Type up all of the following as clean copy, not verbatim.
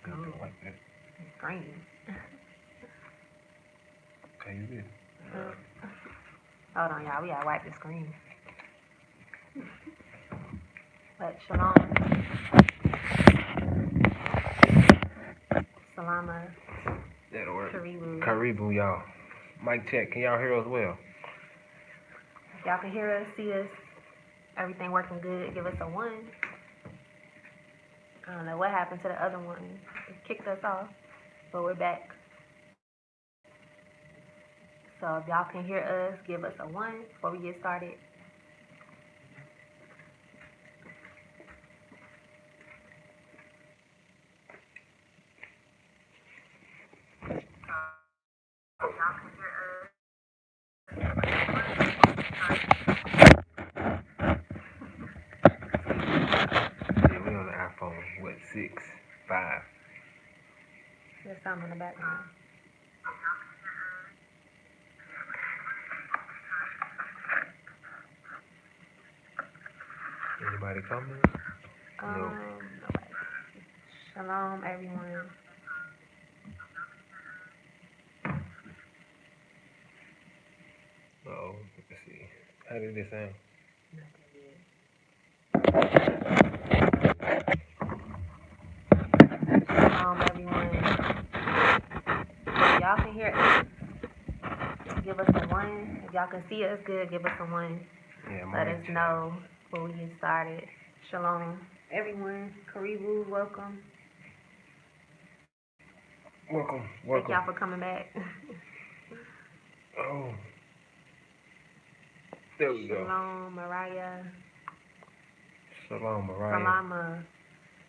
Good to like that. It's green. Okay, you did. Hold on, y'all. We gotta wipe the screen. But shalom. Salama. That'll work. Karibu. Karibu, y'all. Mic check. Can y'all hear us well? If y'all can hear us, see us, everything working good, give us a 1. I don't know what happened to the other one. It kicked us off, but we're back. So if y'all can hear us, give us a 1 before we get started. Yeah, we on the iPhone. What, 6, 5? There's something in the background. Anybody coming? No. Nobody. Shalom, everyone. Uh-oh. Let's see. How did this sound? Not that good. Shalom, everyone. If y'all can hear us, give us a 1. If y'all can see us good, give us a 1. Yeah, Let mic us check. know before we get started. Shalom, everyone. Karibu, welcome. Welcome. Thank y'all for coming back. Oh. There we go. Shalom, Mariah. Shalom, Mariah. Salama.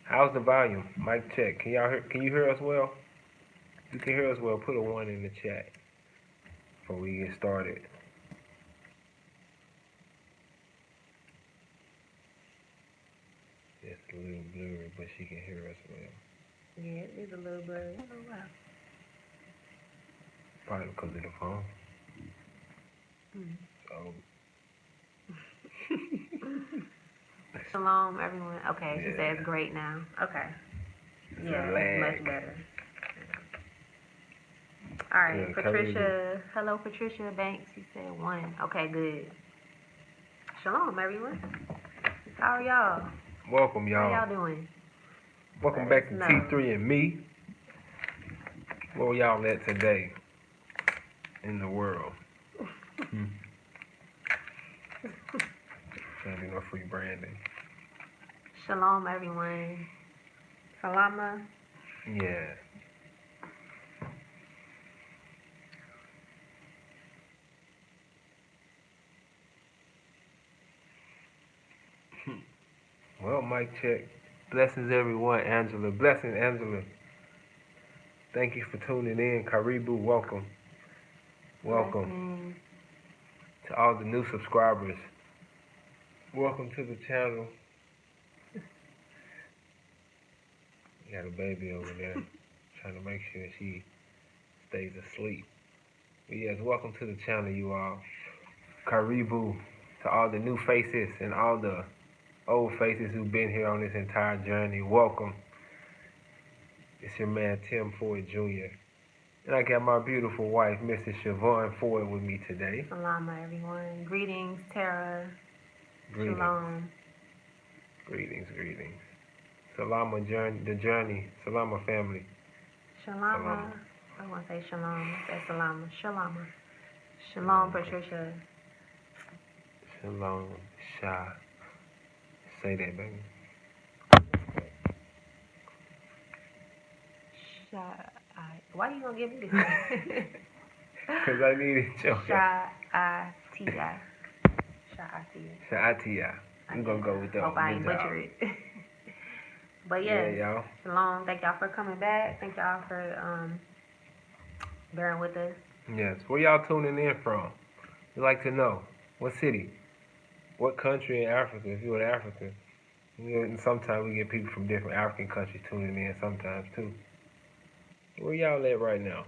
How's the volume? Mic check. Can y'all hear? Can you hear us well? If you can hear us well, put a 1 in the chat before we get started. It's a little blurry, but she can hear us well. Yeah, it is a little blurry. Oh, wow. Probably because of the phone. So. Shalom, everyone. Okay, she Yeah. says great now. Okay. It's Yeah, a it's lag. much better. All right, Yeah, Patricia. Hello, Patricia Banks. She said 1. Okay, good. Shalom, everyone. How are y'all? Welcome, y'all. How y'all doing? Welcome Let back us to know. T3 and me. Where y'all at today in the world? Can't do no free branding. Shalom, everyone. Salama. Yeah. Well, mic check. Blessings, everyone. Angela. Blessings, Angela. Thank you for tuning in. Karibu, welcome. Welcome. Blessings. To all the new subscribers. Welcome to the channel. Got a baby over there. Trying to make sure she stays asleep. But yes, welcome to the channel, you all. Karibu to all the new faces and all the old faces who've been here on this entire journey. Welcome. It's your man Tim Ford Jr. And I got my beautiful wife, Mrs. Siobhan Ford, with me today. Salama, everyone. Greetings, Tara. Greetings. Shalom. Greetings, greetings. Salama journey, the journey. Salama family. Shalama. I want to say shalom. Say salama. Shalama. Shalom, Patricia. Shalom, Shah. Say that, baby. Why you gonna give me this? Because I needed your help. Sha'atiyah. Sha'atiyah. I'm going to go with that. Hope I ain't butcher it. But yes, yeah, y'all. Shalom. Thank y'all for coming back. Thank y'all for bearing with us. Yes. Where y'all tuning in from? We'd like to know. What city? What country in Africa? If you're in Africa. And sometimes we get people from different African countries tuning in sometimes too. Where y'all at right now?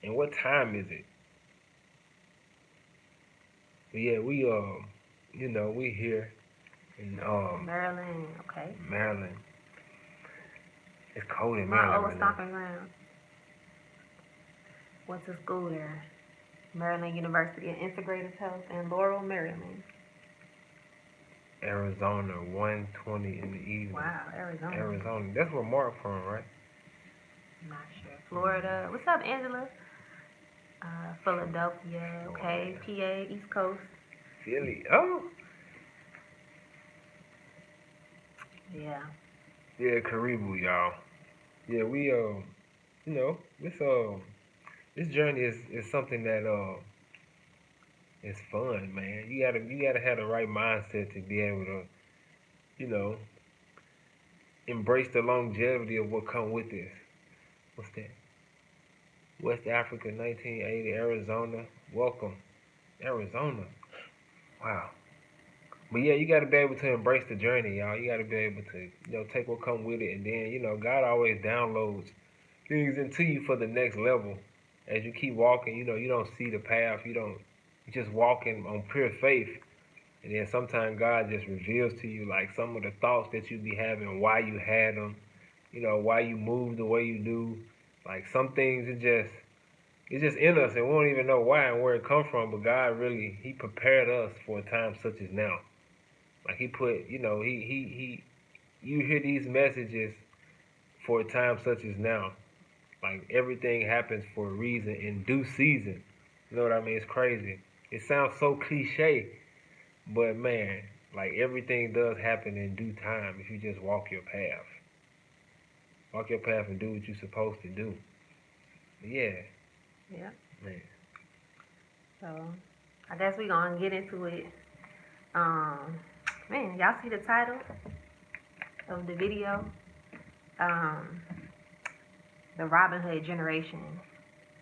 And what time is it? But yeah, we we here in Maryland, okay. Maryland. It's cold in My Maryland old right now. stomping ground. Went to school there. Maryland University of Integrative Health in Laurel, Maryland. Arizona, 1:20 in the evening. Wow, Arizona. Arizona. That's where Mark from, right? Not sure. Florida. What's up, Angela? Philadelphia. Okay. PA, East Coast. Philly. Oh. Yeah. Yeah, Caribou, y'all. Yeah, we you know, this journey is something that is fun, man. You gotta have the right mindset to be able to, you know, embrace the longevity of what come with this. What's that? West Africa, 1980, Arizona. Welcome, Arizona. Wow. But yeah, you got to be able to embrace the journey, y'all. You got to be able to, take what come with it, and then, God always downloads things into you for the next level. As you keep walking, you don't see the path. You just walking on pure faith, and then sometimes God just reveals to you like some of the thoughts that you be having, why you had them, why you move the way you do. Like some things, it's just in us, and we don't even know why and where it come from. But God really, He prepared us for a time such as now. Like He put, you hear these messages for a time such as now. Like everything happens for a reason in due season. You know what I mean? It's crazy. It sounds so cliche, but man, like everything does happen in due time if you just walk your path. Walk your path and do what you're supposed to do. Yeah, Yeah. man. So, I guess we gonna get into it. Man, y'all see the title of the video? Um, the Robinhood generation.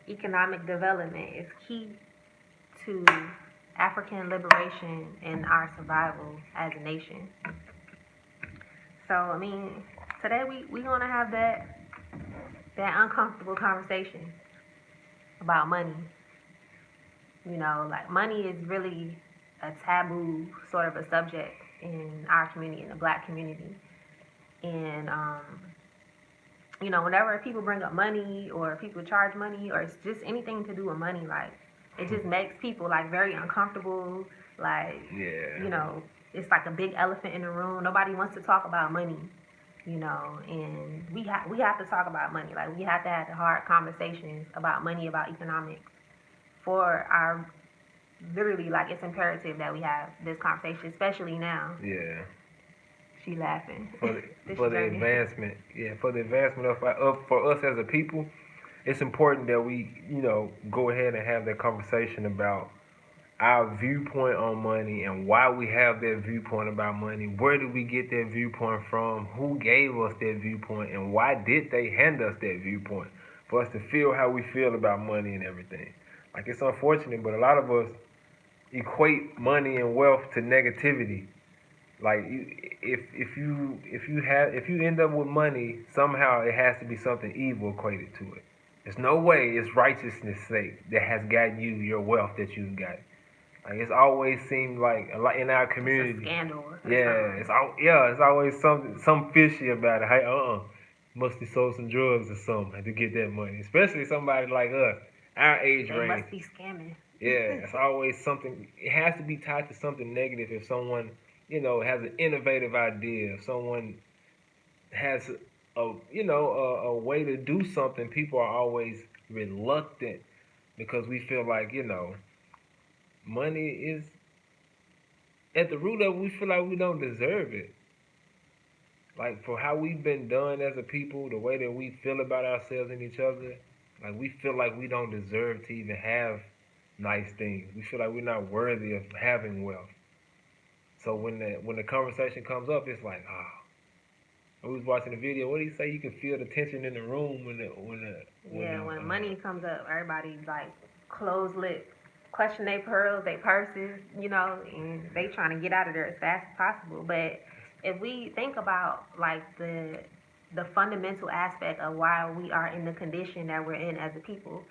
Economic development is key to African liberation and our survival as a nation. So, I mean, today we gonna have that uncomfortable conversation about money. Like money is really a taboo sort of a subject in our community, in the Black community. And whenever people bring up money or people charge money or it's just anything to do with money, like it just makes people like very uncomfortable. Like, Yeah. It's like a big elephant in the room. Nobody wants to talk about money, and we have to talk about money. Like we have to have the hard conversations about money, about economics for our literally like it's imperative that we have this conversation, especially now. Yeah. She laughing. For the advancement, for the advancement of for us as a people, it's important that we, go ahead and have that conversation about our viewpoint on money and why we have that viewpoint about money. Where did we get that viewpoint from? Who gave us that viewpoint, and why did they hand us that viewpoint for us to feel how we feel about money and everything? Like it's unfortunate, but a lot of us equate money and wealth to negativity. Like if you end up with money, somehow it has to be something evil equated to it. There's no way it's righteousness' sake that has gotten you your wealth that you've got. Like it's always seemed like a lot in our community. It's a scandal. It's always some fishy about it. Hey, must have sold some drugs or something to get that money. Especially somebody like us, our age they range. They must be scamming. Yeah, it's always something. It has to be tied to something negative. If someone, has an innovative idea, if someone has a way to do something, people are always reluctant because we feel like money is at the root of it. We feel like we don't deserve it. Like for how we've been done as a people, the way that we feel about ourselves and each other, like we feel like we don't deserve to even have nice things. We feel like we're not worthy of having wealth. So when the conversation comes up, it's like, I was watching the video. What do you say? You can feel the tension in the room when money comes up, everybody's like closed lips, clutching their pearls, their purses, and they trying to get out of there as fast as possible. But if we think about like the fundamental aspect of why we are in the condition that we're in as a people,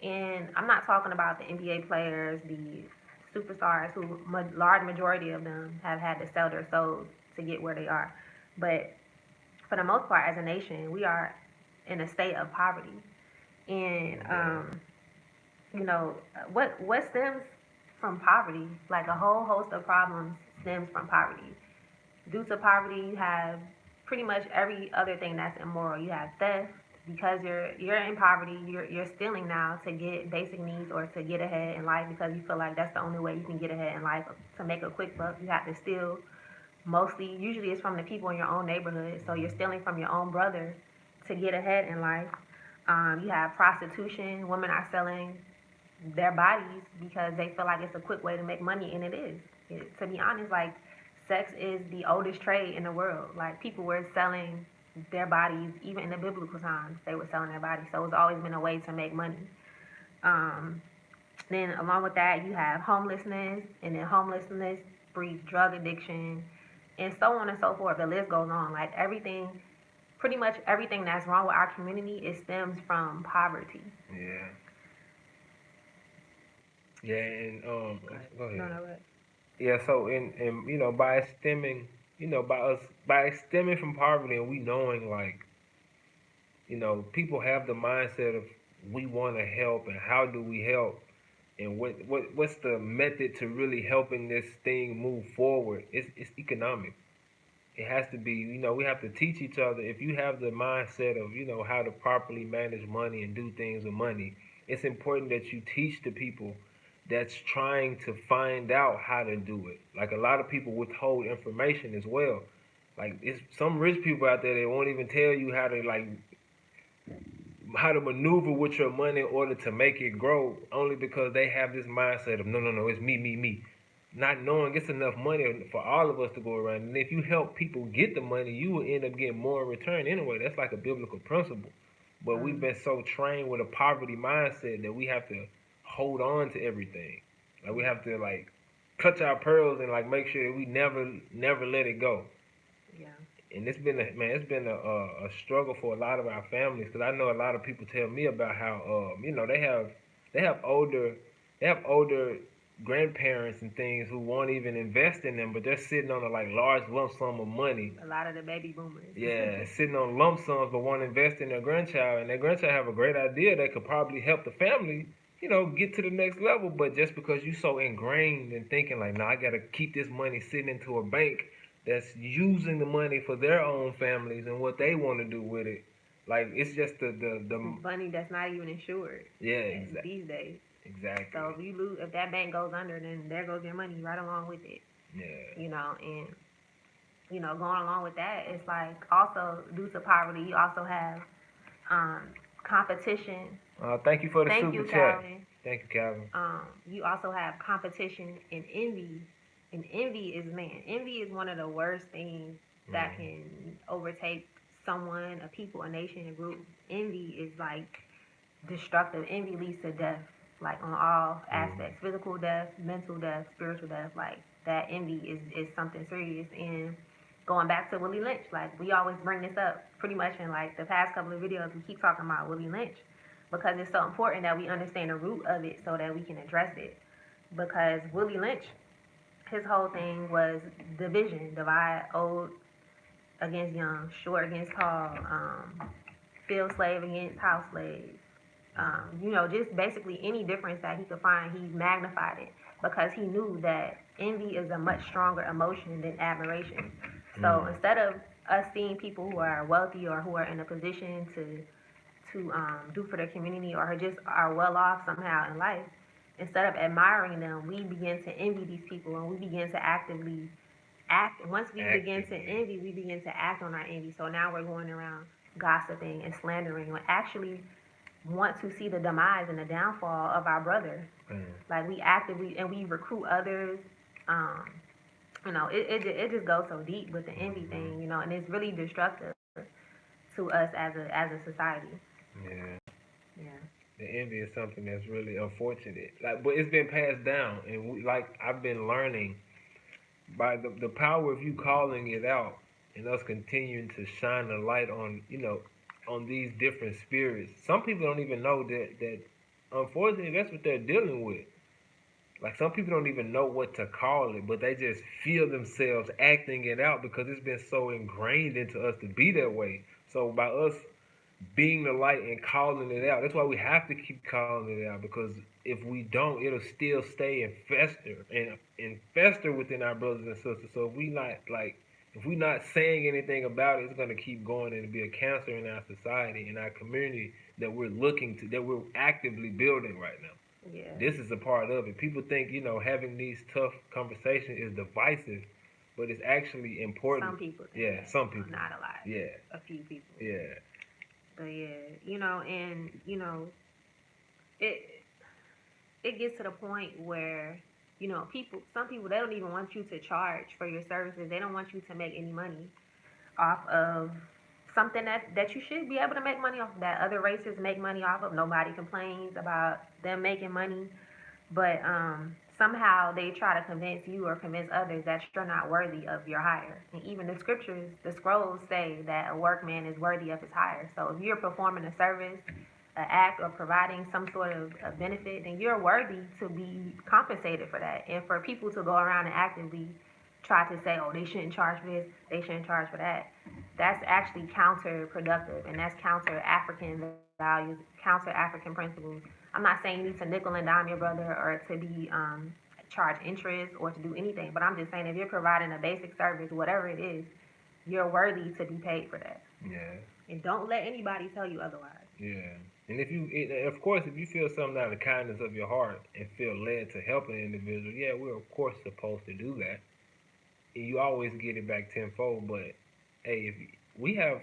and I'm not talking about the NBA players, the superstars who large majority of them have had to sell their souls to get where they are, but for the most part, as a nation, we are in a state of poverty. And you know, what stems from poverty? Like a whole host of problems stems from poverty. Due to poverty, you have pretty much every other thing that's immoral. You have theft because you're in poverty. You're stealing now to get basic needs or to get ahead in life because you feel like that's the only way you can get ahead in life. To make a quick buck, you have to steal. Mostly, usually, it's from the people in your own neighborhood. So you're stealing from your own brother to get ahead in life. You have prostitution. Women are selling their bodies because they feel like it's a quick way to make money, and it is. To be honest, like sex is the oldest trade in the world. Like people were selling their bodies even in the biblical times. They were selling their bodies, so it's always been a way to make money. Um, then along with that, you have homelessness, and then homelessness breeds drug addiction, and so on and so forth. The list goes on. Like everything, pretty much everything that's wrong with our community, it stems from poverty. Yeah. Yeah, and go ahead. No, no, what? Yeah, so and by stemming, by stemming from poverty, and we knowing like, people have the mindset of we want to help, and how do we help, and what's the method to really helping this thing move forward? It's economic. It has to be, we have to teach each other. If you have the mindset of, how to properly manage money and do things with money, it's important that you teach the people that's trying to find out how to do it. Like a lot of people withhold information as well. Like it's some rich people out there that won't even tell you how to maneuver with your money in order to make it grow, only because they have this mindset of no, it's me, not knowing it's enough money for all of us to go around. And if you help people get the money, you will end up getting more in return anyway. That's like a biblical principle. But we've been so trained with a poverty mindset that we have to hold on to everything. Like we have to like clutch our pearls and like make sure that we never let it go. Yeah. And it's been a struggle for a lot of our families, because I know a lot of people tell me about how they have older grandparents and things who won't even invest in them, but they're sitting on a like large lump sum of money. A lot of the baby boomers. Yeah, sitting on lump sums but won't invest in their grandchild, and their grandchild have a great idea that could probably help the family, get to the next level. But just because you so ingrained in thinking like, no, I gotta keep this money sitting into a bank that's using the money for their own families and what they want to do with it. Like it's just the money that's not even insured. Yeah, exactly. These days. Exactly. So if that bank goes under, then there goes your money right along with it. Yeah. And going along with that, it's like also due to poverty, you also have competition. Thank you for the Thank super you, chat. Calvin. Thank you, Calvin. You also have competition and envy. And envy is one of the worst things that can overtake someone, a people, a nation, a group. Envy is like destructive. Envy leads to death, like on all aspects: physical death, mental death, spiritual death. Like that envy is something serious. And going back to Willie Lynch, like we always bring this up pretty much in like the past couple of videos. We keep talking about Willie Lynch because it's so important that we understand the root of it so that we can address it. Because Willie Lynch, his whole thing was division, divide old against young, short against tall, field slave against house slave. Just basically any difference that he could find, he magnified it because he knew that envy is a much stronger emotion than admiration. So instead of us seeing people who are wealthy or who are in a position to do for their community or just are well off somehow in life, instead of admiring them, we begin to envy these people, and we begin to actively act. Once we begin to envy, we begin to act on our envy. So now we're going around gossiping and slandering, and actually want to see the demise and the downfall of our brother. Like we actively, and we recruit others. It just goes so deep with the envy thing, and it's really destructive to us as a society. Yeah. The envy is something that's really unfortunate. Like, but it's been passed down, and I've been learning by the power of you calling it out and us continuing to shine a light on on these different spirits. Some people don't even know that unfortunately that's what they're dealing with. Like some people don't even know what to call it, but they just feel themselves acting it out because it's been so ingrained into us to be that way. So by us being the light and calling it out, that's why we have to keep calling it out, because if we don't, it'll still stay and fester within our brothers and sisters. So if we not saying anything about it, it's gonna keep going and be a cancer in our society, in our community that we're actively building right now. Yeah. This is a part of it. People think, having these tough conversations is divisive, but it's actually important. Some people think Yeah, that. some people. Not a lot. Yeah. A few people. Yeah. But yeah, and it it gets to the point where some people, they don't even want you to charge for your services. They don't want you to make any money off of something that you should be able to make money off, that other races make money off of. Nobody complains about them making money, but somehow they try to convince you or convince others that you're not worthy of your hire. And even the scriptures, the scrolls say that a workman is worthy of his hire. So if you're performing a service, an act, or providing some sort of a benefit, then you're worthy to be compensated for that. And for people to go around and actively try to say, oh, they shouldn't charge for this, they shouldn't charge for that, that's actually counterproductive, and that's counter African values, counter African principles. I'm not saying you need to nickel and dime your brother or to be charge interest or to do anything, but I'm just saying if you're providing a basic service, whatever it is, you're worthy to be paid for that. Yeah. And don't let anybody tell you otherwise. Yeah. And of course, if you feel something out of the kindness of your heart and feel led to help an individual, yeah, we're of course supposed to do that. And you always get it back tenfold. But hey, if we have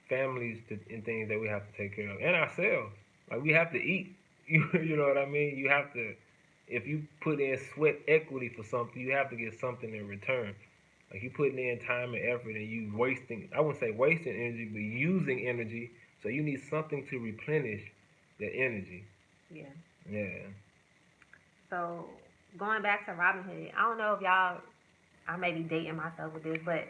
families and things that we have to take care of, and ourselves, like we have to eat. You know what I mean? You have to. If you put in sweat equity for something, you have to get something in return. Like you putting in time and effort, and you wasting. I wouldn't say wasting energy, but using energy. So you need something to replenish that energy. Yeah. Yeah. So going back to Robinhood, I don't know if y'all, I may be dating myself with this, but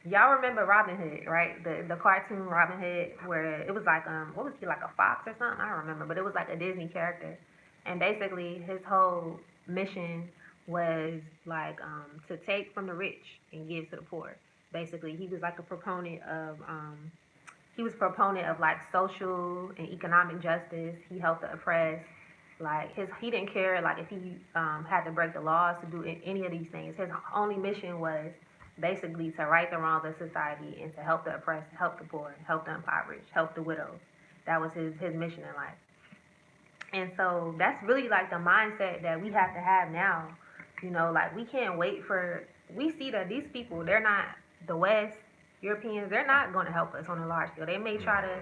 y'all remember Robinhood, right? The cartoon Robinhood, where it was like what was he, like a fox or something? I don't remember, but it was like a Disney character, and basically his whole mission was like to take from the rich and give to the poor. Basically, he was like a proponent of like social and economic justice. He helped the oppressed. Like he didn't care like if he had to break the laws to do any of these things. His only mission was basically to right the wrongs of society and to help the oppressed, help the poor, help the impoverished, help the widows. That was his mission in life. And so that's really like the mindset that we have to have now. Like we can't wait for. We see that these people, they're not the West Europeans. They're not going to help us on a large scale. They may try to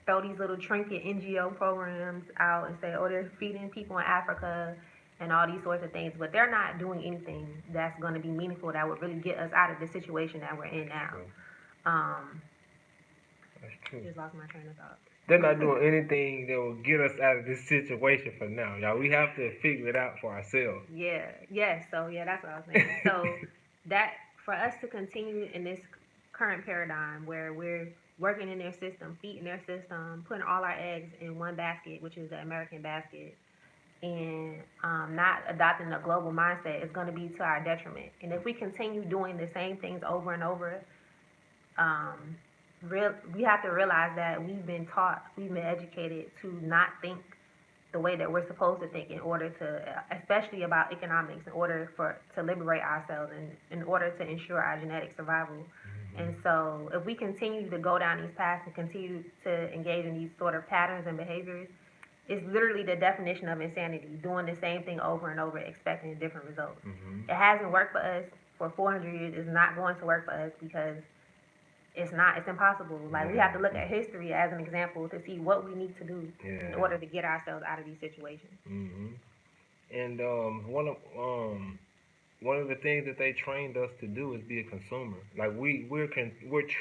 throw these little trinket NGO programs out and say, oh, they're feeding people in Africa and all these sorts of things, but they're not doing anything that's going to be meaningful that would really get us out of the situation that we're in now. That's true. Just lost my train of thought. They're not doing anything that will get us out of this situation for now, y'all. We have to figure it out for ourselves. Yeah. Yes. So yeah, that's what I was saying. So that for us to continue in this current paradigm where we're working in their system, feeding their system, putting all our eggs in one basket, which is the American basket, and not adopting a global mindset is going to be to our detriment. And if we continue doing the same things over and over, we have to realize that we've been taught, we've been educated to not think the way that we're supposed to think in order to, especially about economics, in order to liberate ourselves and in order to ensure our genetic survival. And so if we continue to go down these paths and continue to engage in these sort of patterns and behaviors, it's literally the definition of insanity, doing the same thing over and over, expecting different results. Mm-hmm. It hasn't worked for us for 400 years. It's not going to work for us because it's impossible. Like, we have to look at history as an example to see what we need to do in order to get ourselves out of these situations. Mm-hmm. And one of the things that they trained us to do is be a consumer. Like we're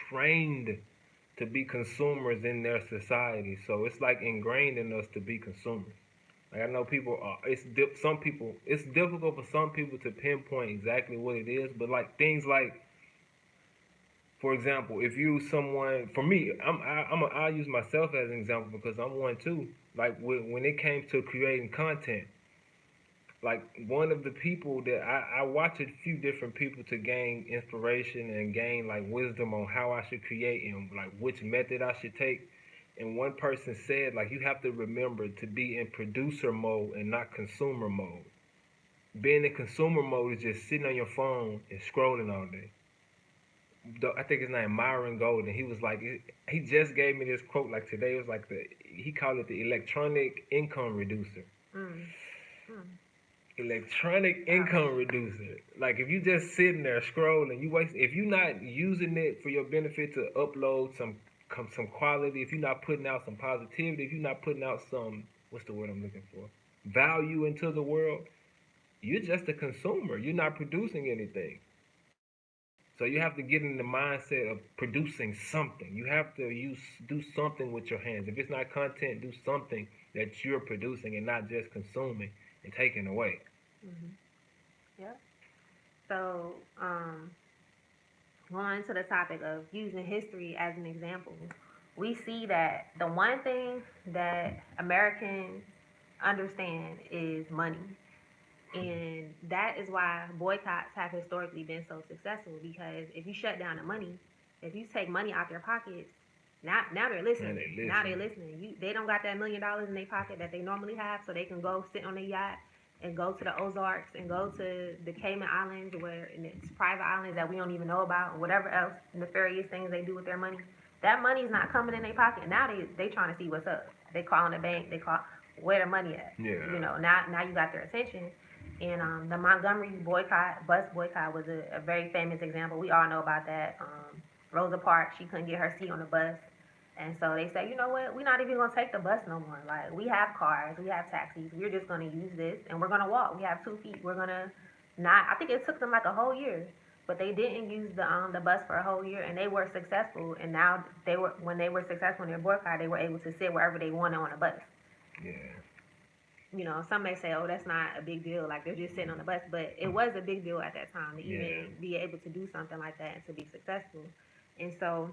trained to be consumers in their society, so it's like ingrained in us to be consumers. Like I know people are. It's difficult for some people to pinpoint exactly what it is, but like things like, For example, if you someone, for me, I'll use myself as an example because I'm one too. Like when it came to creating content, like one of the people that I watch a few different people to gain inspiration and gain like wisdom on how I should create and like which method I should take. And one person said like you have to remember to be in producer mode and not consumer mode. Being in consumer mode is just sitting on your phone and scrolling all day. I think his name Myron Golden. He was like, he just gave me this quote like today. It was like he called it the electronic income reducer. Mm. Mm. Electronic Ouch. income reducer. Like if you just sitting there scrolling, you waste. If you're not using it for your benefit to upload some quality, if you're not putting out some positivity, if you're not putting out some what's the word I'm looking for, value into the world, you're just a consumer. You're not producing anything. So you have to get in the mindset of producing something. You have to do something with your hands. If it's not content, do something that you're producing and not just consuming and taking away. Mhm. Yep. So, going to the topic of using history as an example, we see that the one thing that Americans understand is money. And that is why boycotts have historically been so successful because if you shut down the money, if you take money out their pockets, now they're And listening. they Now they're listen. listening. They don't got that $1 million in their pocket that they normally have, so they can go sit on a yacht and go to the Ozarks and go to the Cayman Islands where and it's private islands that we don't even know about, and whatever else nefarious things they do with their money. That money's not coming in their pocket. Now they trying to see what's up. They calling the bank. They call where the money at. Yeah. You know, now you got their attention. And the Montgomery boycott, bus boycott, was a very famous example. We all know about that. Rosa Parks, she couldn't get her seat on the bus. And so they said, you know what? We're not even going to take the bus no more. Like, we have cars, we have taxis. We're just going to use this and we're going to walk. We have 2 feet. We're going to not, I think it took them like a whole year. But they didn't use the bus for a whole year and they were successful. And now when they were successful in their boycott, they were able to sit wherever they wanted on a bus. Yeah. You know, some may say, oh, that's not a big deal. Like, they're just sitting on the bus. But it was a big deal at that time to Yeah. even be able to do something like that and to be successful. And so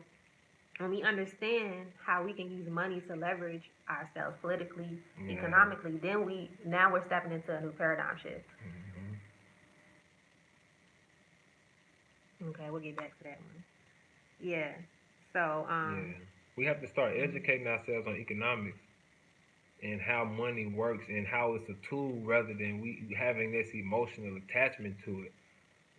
when we understand how we can use money to leverage ourselves politically, Yeah. economically, then now we're stepping into a new paradigm shift. Hmm. Okay, we'll get back to that one. Yeah. So, Yeah. We have to start mhm. educating ourselves on economics and how money works and how it's a tool rather than we having this emotional attachment to it.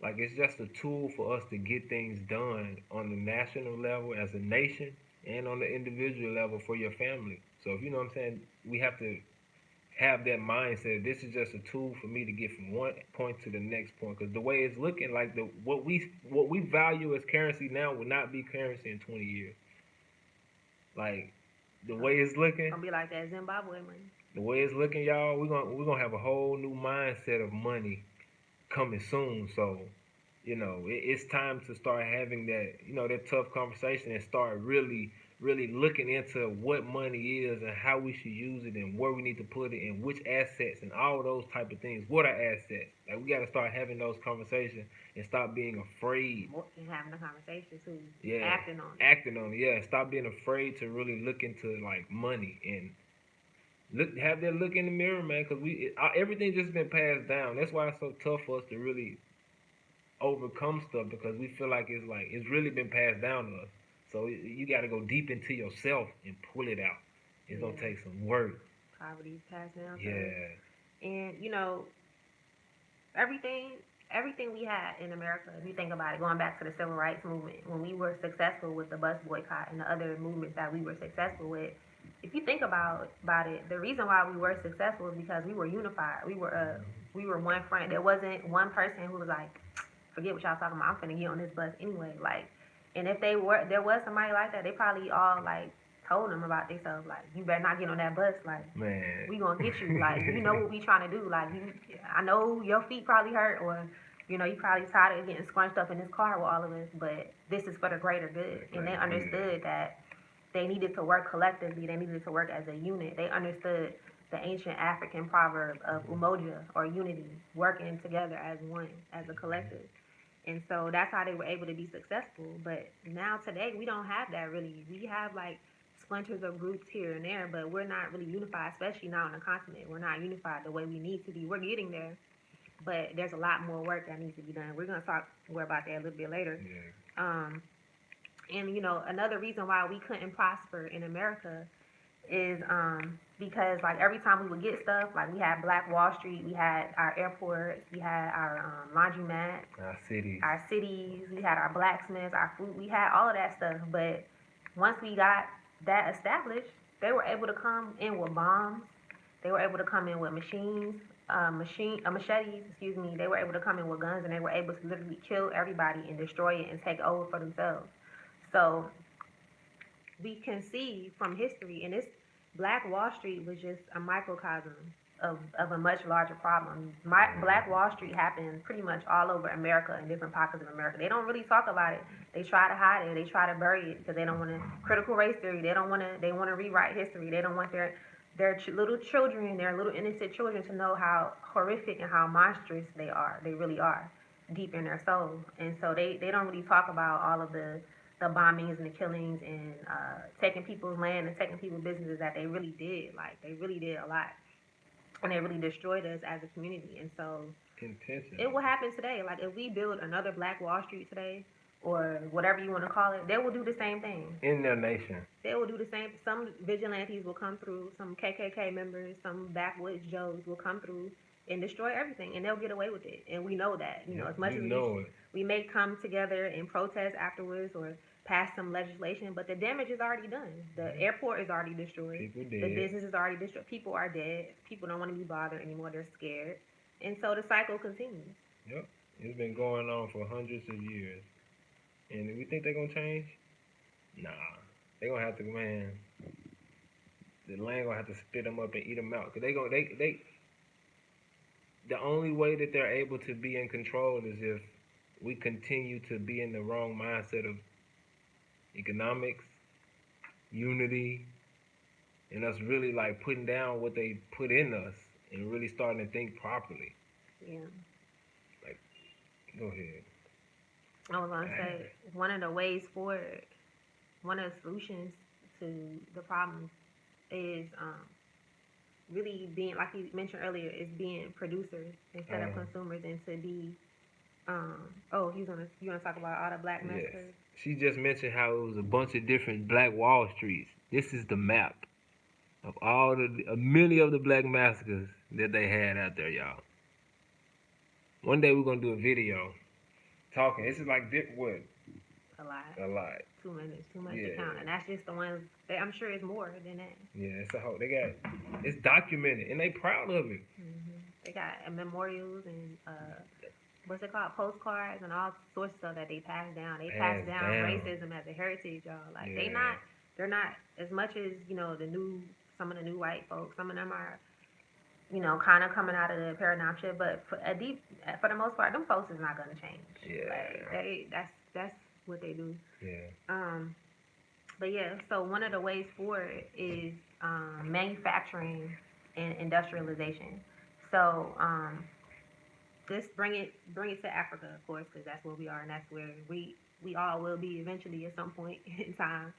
Like it's just a tool for us to get things done on the national level as a nation and on the individual level for your family. So if you know what I'm saying, we have to have that mindset. This is just a tool for me to get from one point to the next point. Because the way it's looking, like what we value as currency now will not be currency in 20 years. Like the way it's looking, Gonna be like that Zimbabwe money. the way it's looking, y'all, we're gonna have a whole new mindset of money coming soon. So, it's time to start having that tough conversation and start really, really looking into what money is and how we should use it and where we need to put it and which assets and all those type of things. What are assets? Like we got to start having those conversations and stop being afraid. And having a conversation too. Yeah, Acting on it. acting on it. Yeah, stop being afraid to really look into like money and have that look in the mirror, man. Because everything just been passed down. That's why it's so tough for us to really overcome stuff because we feel like it's really been passed down to us. So you got to go deep into yourself and pull it out. It's gonna Yeah. take some work. Poverty's passed down to us. Yeah. And everything everything we had in America, if you think about it, going back to the civil rights movement, when we were successful with the bus boycott and the other movements that we were successful with, if you think about it, the reason why we were successful is because we were unified. We were one front. There wasn't one person who was like, forget what y'all talking about. I'm finna get on this bus anyway. Like, and if there was somebody like that, they probably all like told them about themselves. Like, you better not get on that bus. Like, Man. we gonna get you. Like, you know what we trying to do. Like, I know your feet probably hurt, or you probably tired of getting scrunched up in this car with all of us. But this is for the greater good, and they understood that they needed to work collectively. They needed to work as a unit. They understood the ancient African proverb of umoja, or unity, working together as one, as a collective. And so that's how they were able to be successful. But now today we don't have that really. We have like splinters of groups here and there, but we're not really unified, especially now on the continent. We're not unified the way we need to be. We're getting there, but there's a lot more work that needs to be done. We're gonna talk more about that a little bit later. Yeah. And another reason why we couldn't prosper in America is because like every time we would get stuff, like we had Black Wall Street, we had our airports, we had our laundromats, our cities, we had our blacksmiths, our food, we had all of that stuff. But once we got that established, they were able to come in with bombs. They were able to come in with machetes. Excuse me. They were able to come in with guns, and they were able to literally kill everybody and destroy it and take over for themselves. So we can see from history, and this Black Wall Street was just a microcosm of a much larger problem. Black Wall Street happened pretty much all over America in different pockets of America. They don't really talk about it. They try to hide it. They try to bury it because they don't want to critical race theory. They don't want to. They want to rewrite history. They don't want their little children, their little innocent children, to know how horrific and how monstrous they are. They really are deep in their soul. And so they don't really talk about all of the bombings and the killings and taking people's land and taking people's businesses that they really did. Like, they really did a lot. And they really destroyed us as a community. And so it will happen today. Like, if we build another Black Wall Street today, or whatever you want to call it, they will do the same thing. In their nation. They will do the same. Some vigilantes will come through, some KKK members, some backwoods Joes will come through and destroy everything, and they'll get away with it. And we know that. As much as we may come together and protest afterwards or pass some legislation, but the damage is already done. The airport is already destroyed. People dead. The business is already destroyed. People are dead. People don't want to be bothered anymore. They're scared. And so the cycle continues. Yep. It's been going on for hundreds of years. And we think they're going to change? Nah. They're going to have to, man, the land going to have to spit them up and eat them out. Because the only way that they're able to be in control is if we continue to be in the wrong mindset of economics, unity, and us really like putting down what they put in us and really starting to think properly. Yeah. Like, go ahead. I was going to say, one of the ways forward, one of the solutions to the problems is really being, like you mentioned earlier, is being producers instead of consumers, and to be, you want to talk about all the black massacres? Yes. She just mentioned how it was a bunch of different Black Wall Streets. This is the map of all many of the black massacres that they had out there, y'all. One day we're going to do a video talking. This is like, what? A lot. 2 minutes, too much to count. And that's just the ones, I'm sure it's more than that. Yeah, it's a whole, it's documented, and they proud of it. Mm-hmm. They got memorials and, what's it called, postcards and all sorts of stuff that they pass down. They pass down racism as a heritage, y'all. Like, they're not, as much as, some of the new white folks, some of them are, kind of coming out of the paradigm shift, but for the most part, them folks is not going to change. Yeah. Like, that's what they do. Yeah. But yeah, so one of the ways forward is manufacturing and industrialization. So just bring it to Africa, of course, because that's where we are, and that's where we all will be eventually at some point in time.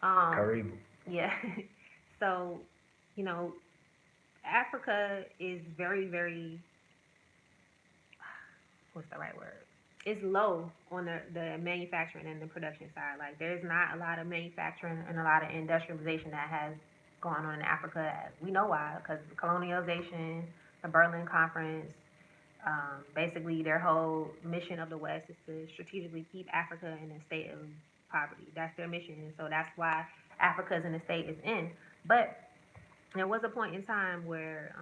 Karibu. Yeah. So, Africa is very, very, what's the right word? It's low on the manufacturing and the production side. Like, there's not a lot of manufacturing and a lot of industrialization that has gone on in Africa. We know why, because colonialization, the Berlin Conference, basically their whole mission of the West is to strategically keep Africa in a state of poverty. That's their mission, and so that's why Africa's in the state it's in. But there was a point in time where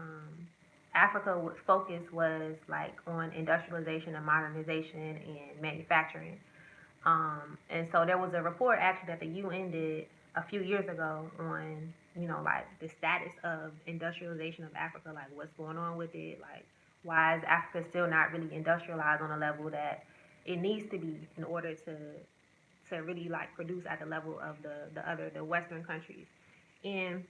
Africa's focus was like on industrialization and modernization and manufacturing. And so there was a report actually that the UN did a few years ago on, like the status of industrialization of Africa, like what's going on with it, like why is Africa still not really industrialized on a level that it needs to be in order to really like produce at the level of the Western countries. And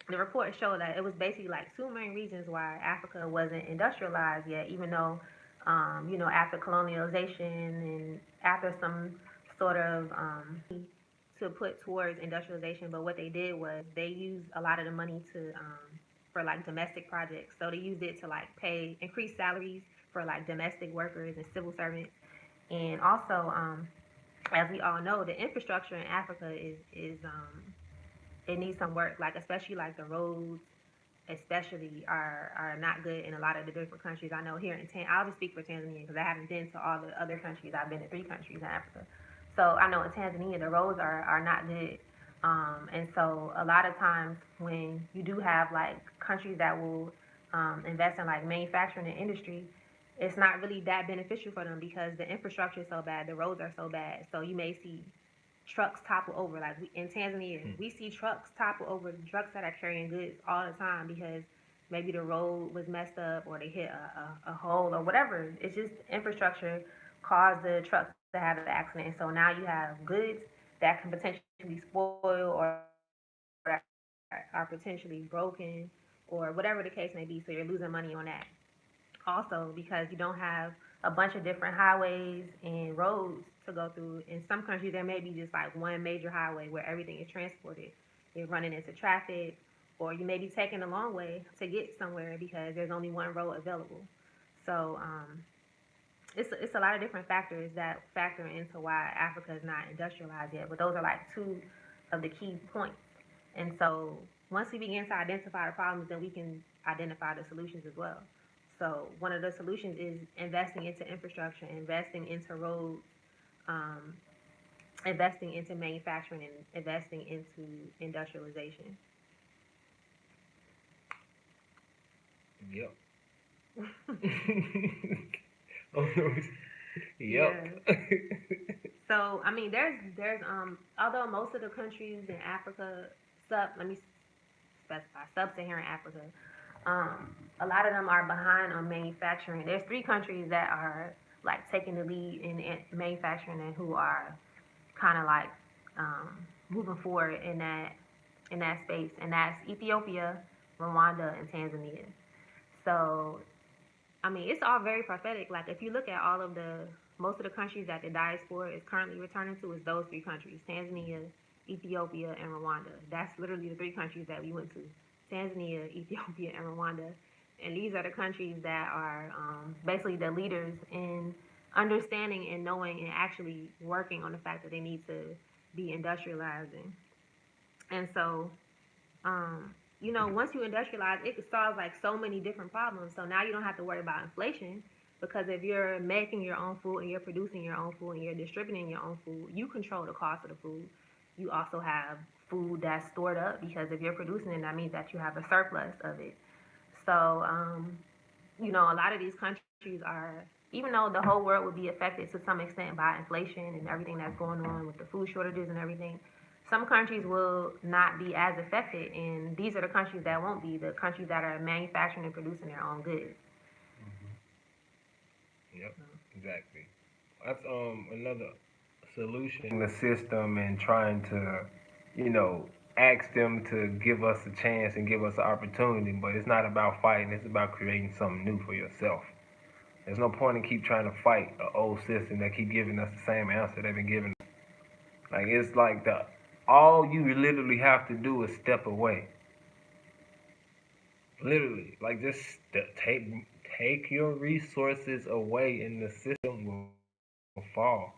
the report showed that it was basically like two main reasons why Africa wasn't industrialized yet, even though after colonialization and after some sort of to put towards industrialization. But what they did was they used a lot of the money to for like domestic projects. So they used it to like pay increase salaries for like domestic workers and civil servants, and also as we all know, the infrastructure in Africa is it needs some work. Like especially like the roads especially are not good in a lot of the different countries. I know here in I'll just speak for Tanzania because I haven't been to all the other countries. I've been to 3 countries in Africa. So I know in Tanzania the roads are not good. And so a lot of times when you do have like countries that will invest in like manufacturing and industry, it's not really that beneficial for them because the infrastructure is so bad, the roads are so bad. So you may see trucks topple over. Like in Tanzania, we see trucks topple over trucks that are carrying goods all the time because maybe the road was messed up or they hit a hole or whatever. It's just infrastructure caused the trucks to have the accident. So now you have goods that can potentially spoil or are potentially broken or whatever the case may be. So you're losing money on that. Also, because you don't have a bunch of different highways and roads to go through. In some countries, there may be just like one major highway where everything is transported. You're running into traffic, or you may be taking a long way to get somewhere because there's only one road available. So it's a lot of different factors that factor into why Africa is not industrialized yet. But those are like two of the key points. And so once we begin to identify the problems, then we can identify the solutions as well. So one of the solutions is investing into infrastructure, investing into roads, um, investing into manufacturing, and investing into industrialization. Yep. Yep. Yeah. So I mean, there's although most of the countries in Africa, let me specify sub-Saharan Africa, a lot of them are behind on manufacturing. There's 3 countries that are like taking the lead in manufacturing and who are kind of like moving forward in that space, and that's Ethiopia, Rwanda, and Tanzania. So I mean, it's all very prophetic. Like if you look at all of the most of the countries that the diaspora is currently returning to is those 3 countries: Tanzania, Ethiopia, and Rwanda. That's literally the 3 countries that we went to: Tanzania, Ethiopia, and Rwanda. And these are the countries that are basically the leaders in understanding and knowing and actually working on the fact that they need to be industrializing. And so once you industrialize, it solves like so many different problems. So now you don't have to worry about inflation because if you're making your own food and you're producing your own food and you're distributing your own food, you control the cost of the food. You also have food that's stored up because if you're producing it, that means that you have a surplus of it. So, a lot of these countries are, even though the whole world would be affected to some extent by inflation and everything that's going on with the food shortages and everything, some countries will not be as affected, and these are the countries that won't be the countries that are manufacturing and producing their own goods. Yep, exactly. That's another solution. The system and trying to, you know, ask them to give us a chance and give us an opportunity. But it's not about fighting. It's about creating something new for yourself. There's no point in keep trying to fight an old system that keep giving us the same answer they've been giving us. Like it's like the all you literally have to do is step away. Literally, like just take your resources away, and the system will fall.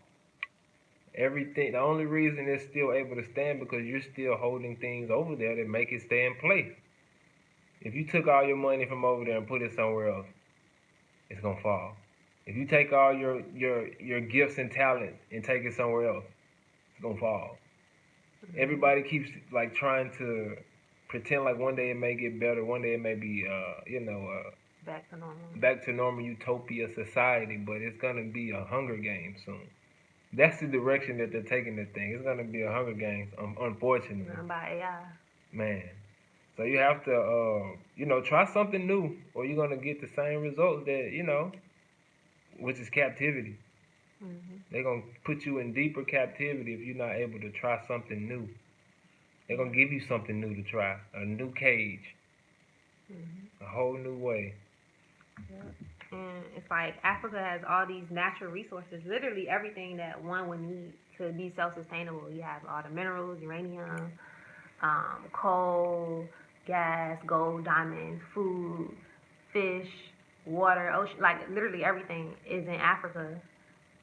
Everything. The only reason it's still able to stand because you're still holding things over there that make it stay in place. If you took all your money from over there and put it somewhere else, it's gonna fall. If you take all your gifts and talents and take it somewhere else, it's gonna fall. Everybody keeps like trying to pretend like one day it may get better, one day it may be Back to normal. back to normal utopia society, but it's gonna be a Hunger Games soon. That's the direction that they're taking this thing. It's gonna be a Hunger Games, unfortunately. Run by AI. Man. So you have to, try something new, or you're gonna get the same results that which is captivity. They're gonna put you in deeper captivity if you're not able to try something new. They're gonna give you something new to try, a new cage, a whole new way. Yep. And it's like Africa has all these natural resources, literally everything that one would need to be self-sustainable. You have all the minerals, uranium, coal, gas, gold, diamonds, food, fish, water, ocean, like literally everything is in Africa.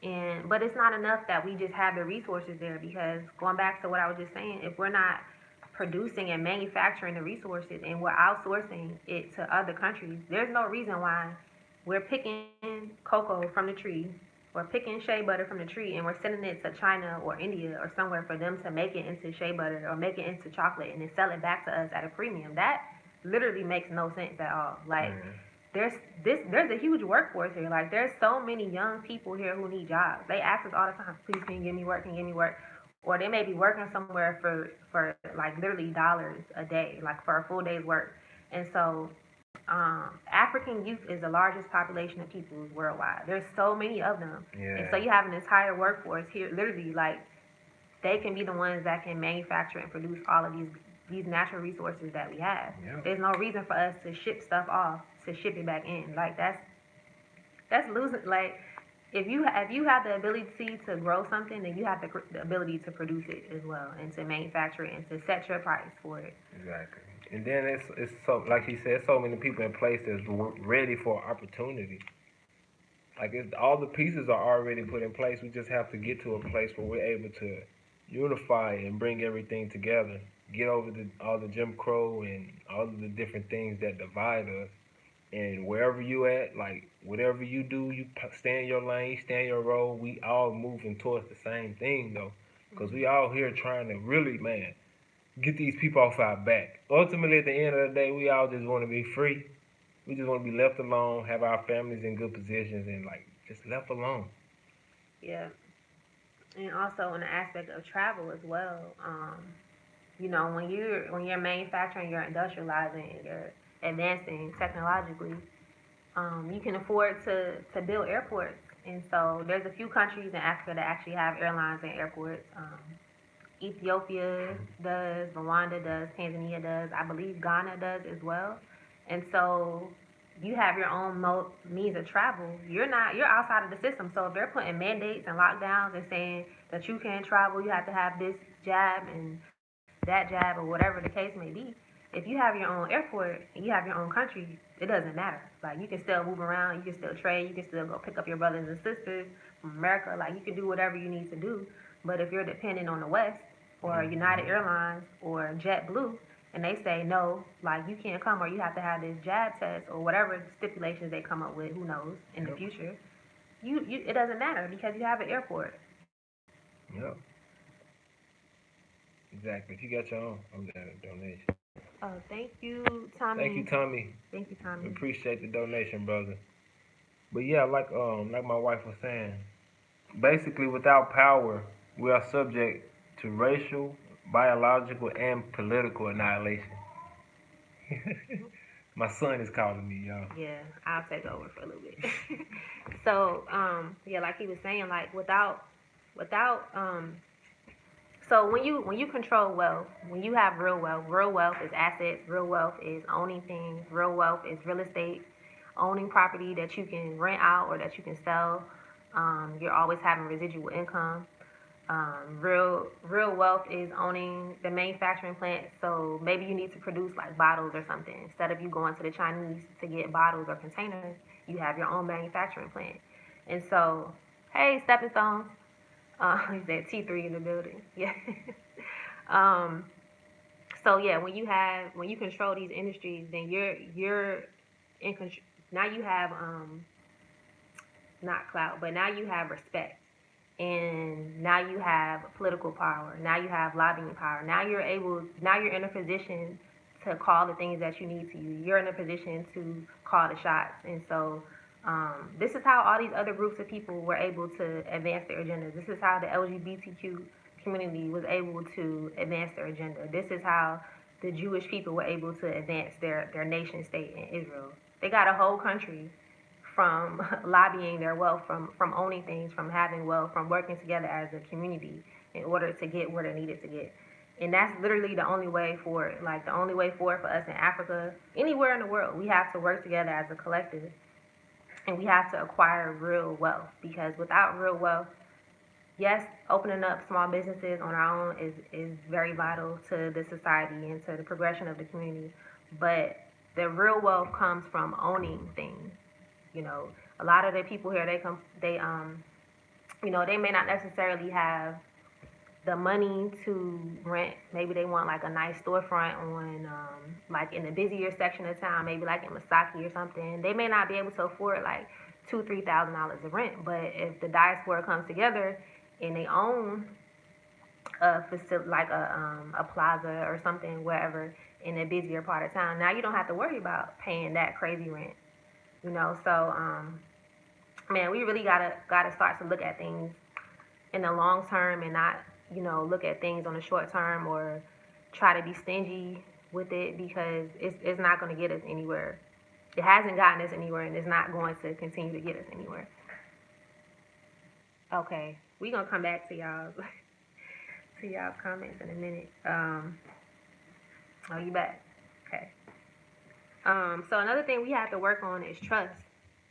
And but it's not enough that we just have the resources there, because going back to what I was just saying, if we're not producing and manufacturing the resources and we're outsourcing it to other countries, there's no reason why we're picking cocoa from the tree or picking shea butter from the tree and we're sending it to China or India or somewhere for them to make it into shea butter or make it into chocolate and then sell it back to us at a premium. That literally makes no sense at all. Like, Mm-hmm. there's there's a huge workforce here. Like, there's so many young people here who need jobs. They ask us all the time, please, can you give me work? Can you give me work? Or they may be working somewhere for like literally dollars a day, like for a full day's work. And so African youth is the largest population of people worldwide. There's so many of them, and so Yeah. you have an entire workforce here. Literally, like, they can be the ones that can manufacture and produce all of these natural resources that we have. Yeah. There's no reason for us to ship stuff off to ship it back in. Like, that's losing. Like, if you have the ability to grow something, then you have the ability to produce it as well and to manufacture it and to set your price for it. Exactly. And then it's so, like he said, so many people in place that's ready for opportunity. Like, it's, all the pieces are already put in place. We just have to get to a place where we're able to unify and bring everything together. Get over all the Jim Crow and all of the different things that divide us. And wherever you at, like whatever you do, you stay in your lane, stay in your role. We all moving towards the same thing though, because we all here trying to really, man, get these people off our back. Ultimately, at the end of the day, we all just want to be free. We just want to be left alone, have our families in good positions, and like just left alone. Yeah, and also in the aspect of travel as well. You know, when you're manufacturing, you're industrializing, you're advancing technologically. You can afford to build airports, and so there's a few countries in Africa that actually have airlines and airports. Ethiopia does, Rwanda does, Tanzania does, I believe Ghana does as well. And so you have your own means of travel. You're outside of the system. So if they're putting mandates and lockdowns and saying that you can't travel, you have to have this jab and that jab or whatever the case may be. If you have your own airport and you have your own country, it doesn't matter. Like, you can still move around, you can still trade, you can still go pick up your brothers and sisters from America. Like, you can do whatever you need to do. But if you're dependent on the West or United Airlines or JetBlue, and they say no, like, you can't come or you have to have this jab test or whatever stipulations they come up with, who knows, in the Yep. future, you it doesn't matter because you have an airport. Yep. Exactly. If you got your own, I'm got a donation. Oh, thank you, Thank you, Tommy. Tommy. Thank you, We Tommy. appreciate the donation, brother. But yeah, like my wife was saying, basically without power, we are subject to racial, biological, and political annihilation. My son is calling me, y'all. Yeah, I'll take over for a little bit. So, yeah, like he was saying, like, without so when you control wealth, when you have real wealth is assets, real wealth is owning things, real wealth is real estate, owning property that you can rent out or that you can sell. You're always having residual income. Real wealth is owning the manufacturing plant. So maybe you need to produce like bottles or something. Instead of you going to the Chinese to get bottles or containers, you have your own manufacturing plant. And so, hey, stepping stones. He said T3 in the building. Yeah. um, so yeah, when you control these industries, then you're in control. Now you have not clout, but now you have respect, and now you have political power. Now you have lobbying power. Now you're in a position to call the things that you need to. You're in a position to call the shots, and so this is how all these other groups of people were able to advance their agenda. This is how the LGBTQ community was able to advance their agenda. This is how the Jewish people were able to advance their nation state in Israel. They got a whole country from lobbying their wealth, from owning things, from having wealth, from working together as a community in order to get where they needed to get. And that's literally the only way for it. Like, the only way for it for us in Africa, anywhere in the world, we have to work together as a collective and we have to acquire real wealth, because without real wealth, yes, opening up small businesses on our own is very vital to the society and to the progression of the community. But the real wealth comes from owning things. You know, a lot of the people here, they may not necessarily have the money to rent. Maybe they want like a nice storefront on, like in the busier section of town, maybe like in Masaki or something. They may not be able to afford like $2,000-3,000 of rent, but if the diaspora comes together and they own a facility like a plaza or something wherever in a busier part of town, now you don't have to worry about paying that crazy rent. So man, we really gotta start to look at things in the long term and not, look at things on the short term or try to be stingy with it, because it's not going to get us anywhere. It hasn't gotten us anywhere, and it's not going to continue to get us anywhere. Okay, we gonna come back to y'all to y'all comments in a minute. Oh, you back? Okay. So another thing we have to work on is trust.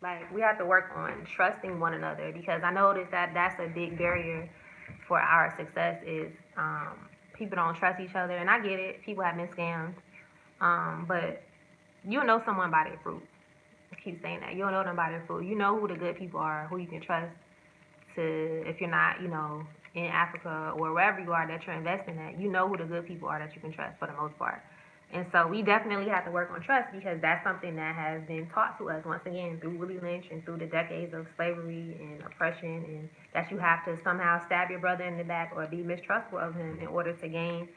Like, we have to work on trusting one another, because I noticed that that's a big barrier for our success is, people don't trust each other. And I get it. People have been scammed. But you'll know someone by their fruit. I keep saying that. You'll know them by their fruit. You know who the good people are, who you can trust to, if you're not, in Africa or wherever you are that you're investing at, you know who the good people are that you can trust for the most part. And so we definitely have to work on trust, because that's something that has been taught to us, once again, through Willie Lynch and through the decades of slavery and oppression, and that you have to somehow stab your brother in the back or be mistrustful of him in order to gain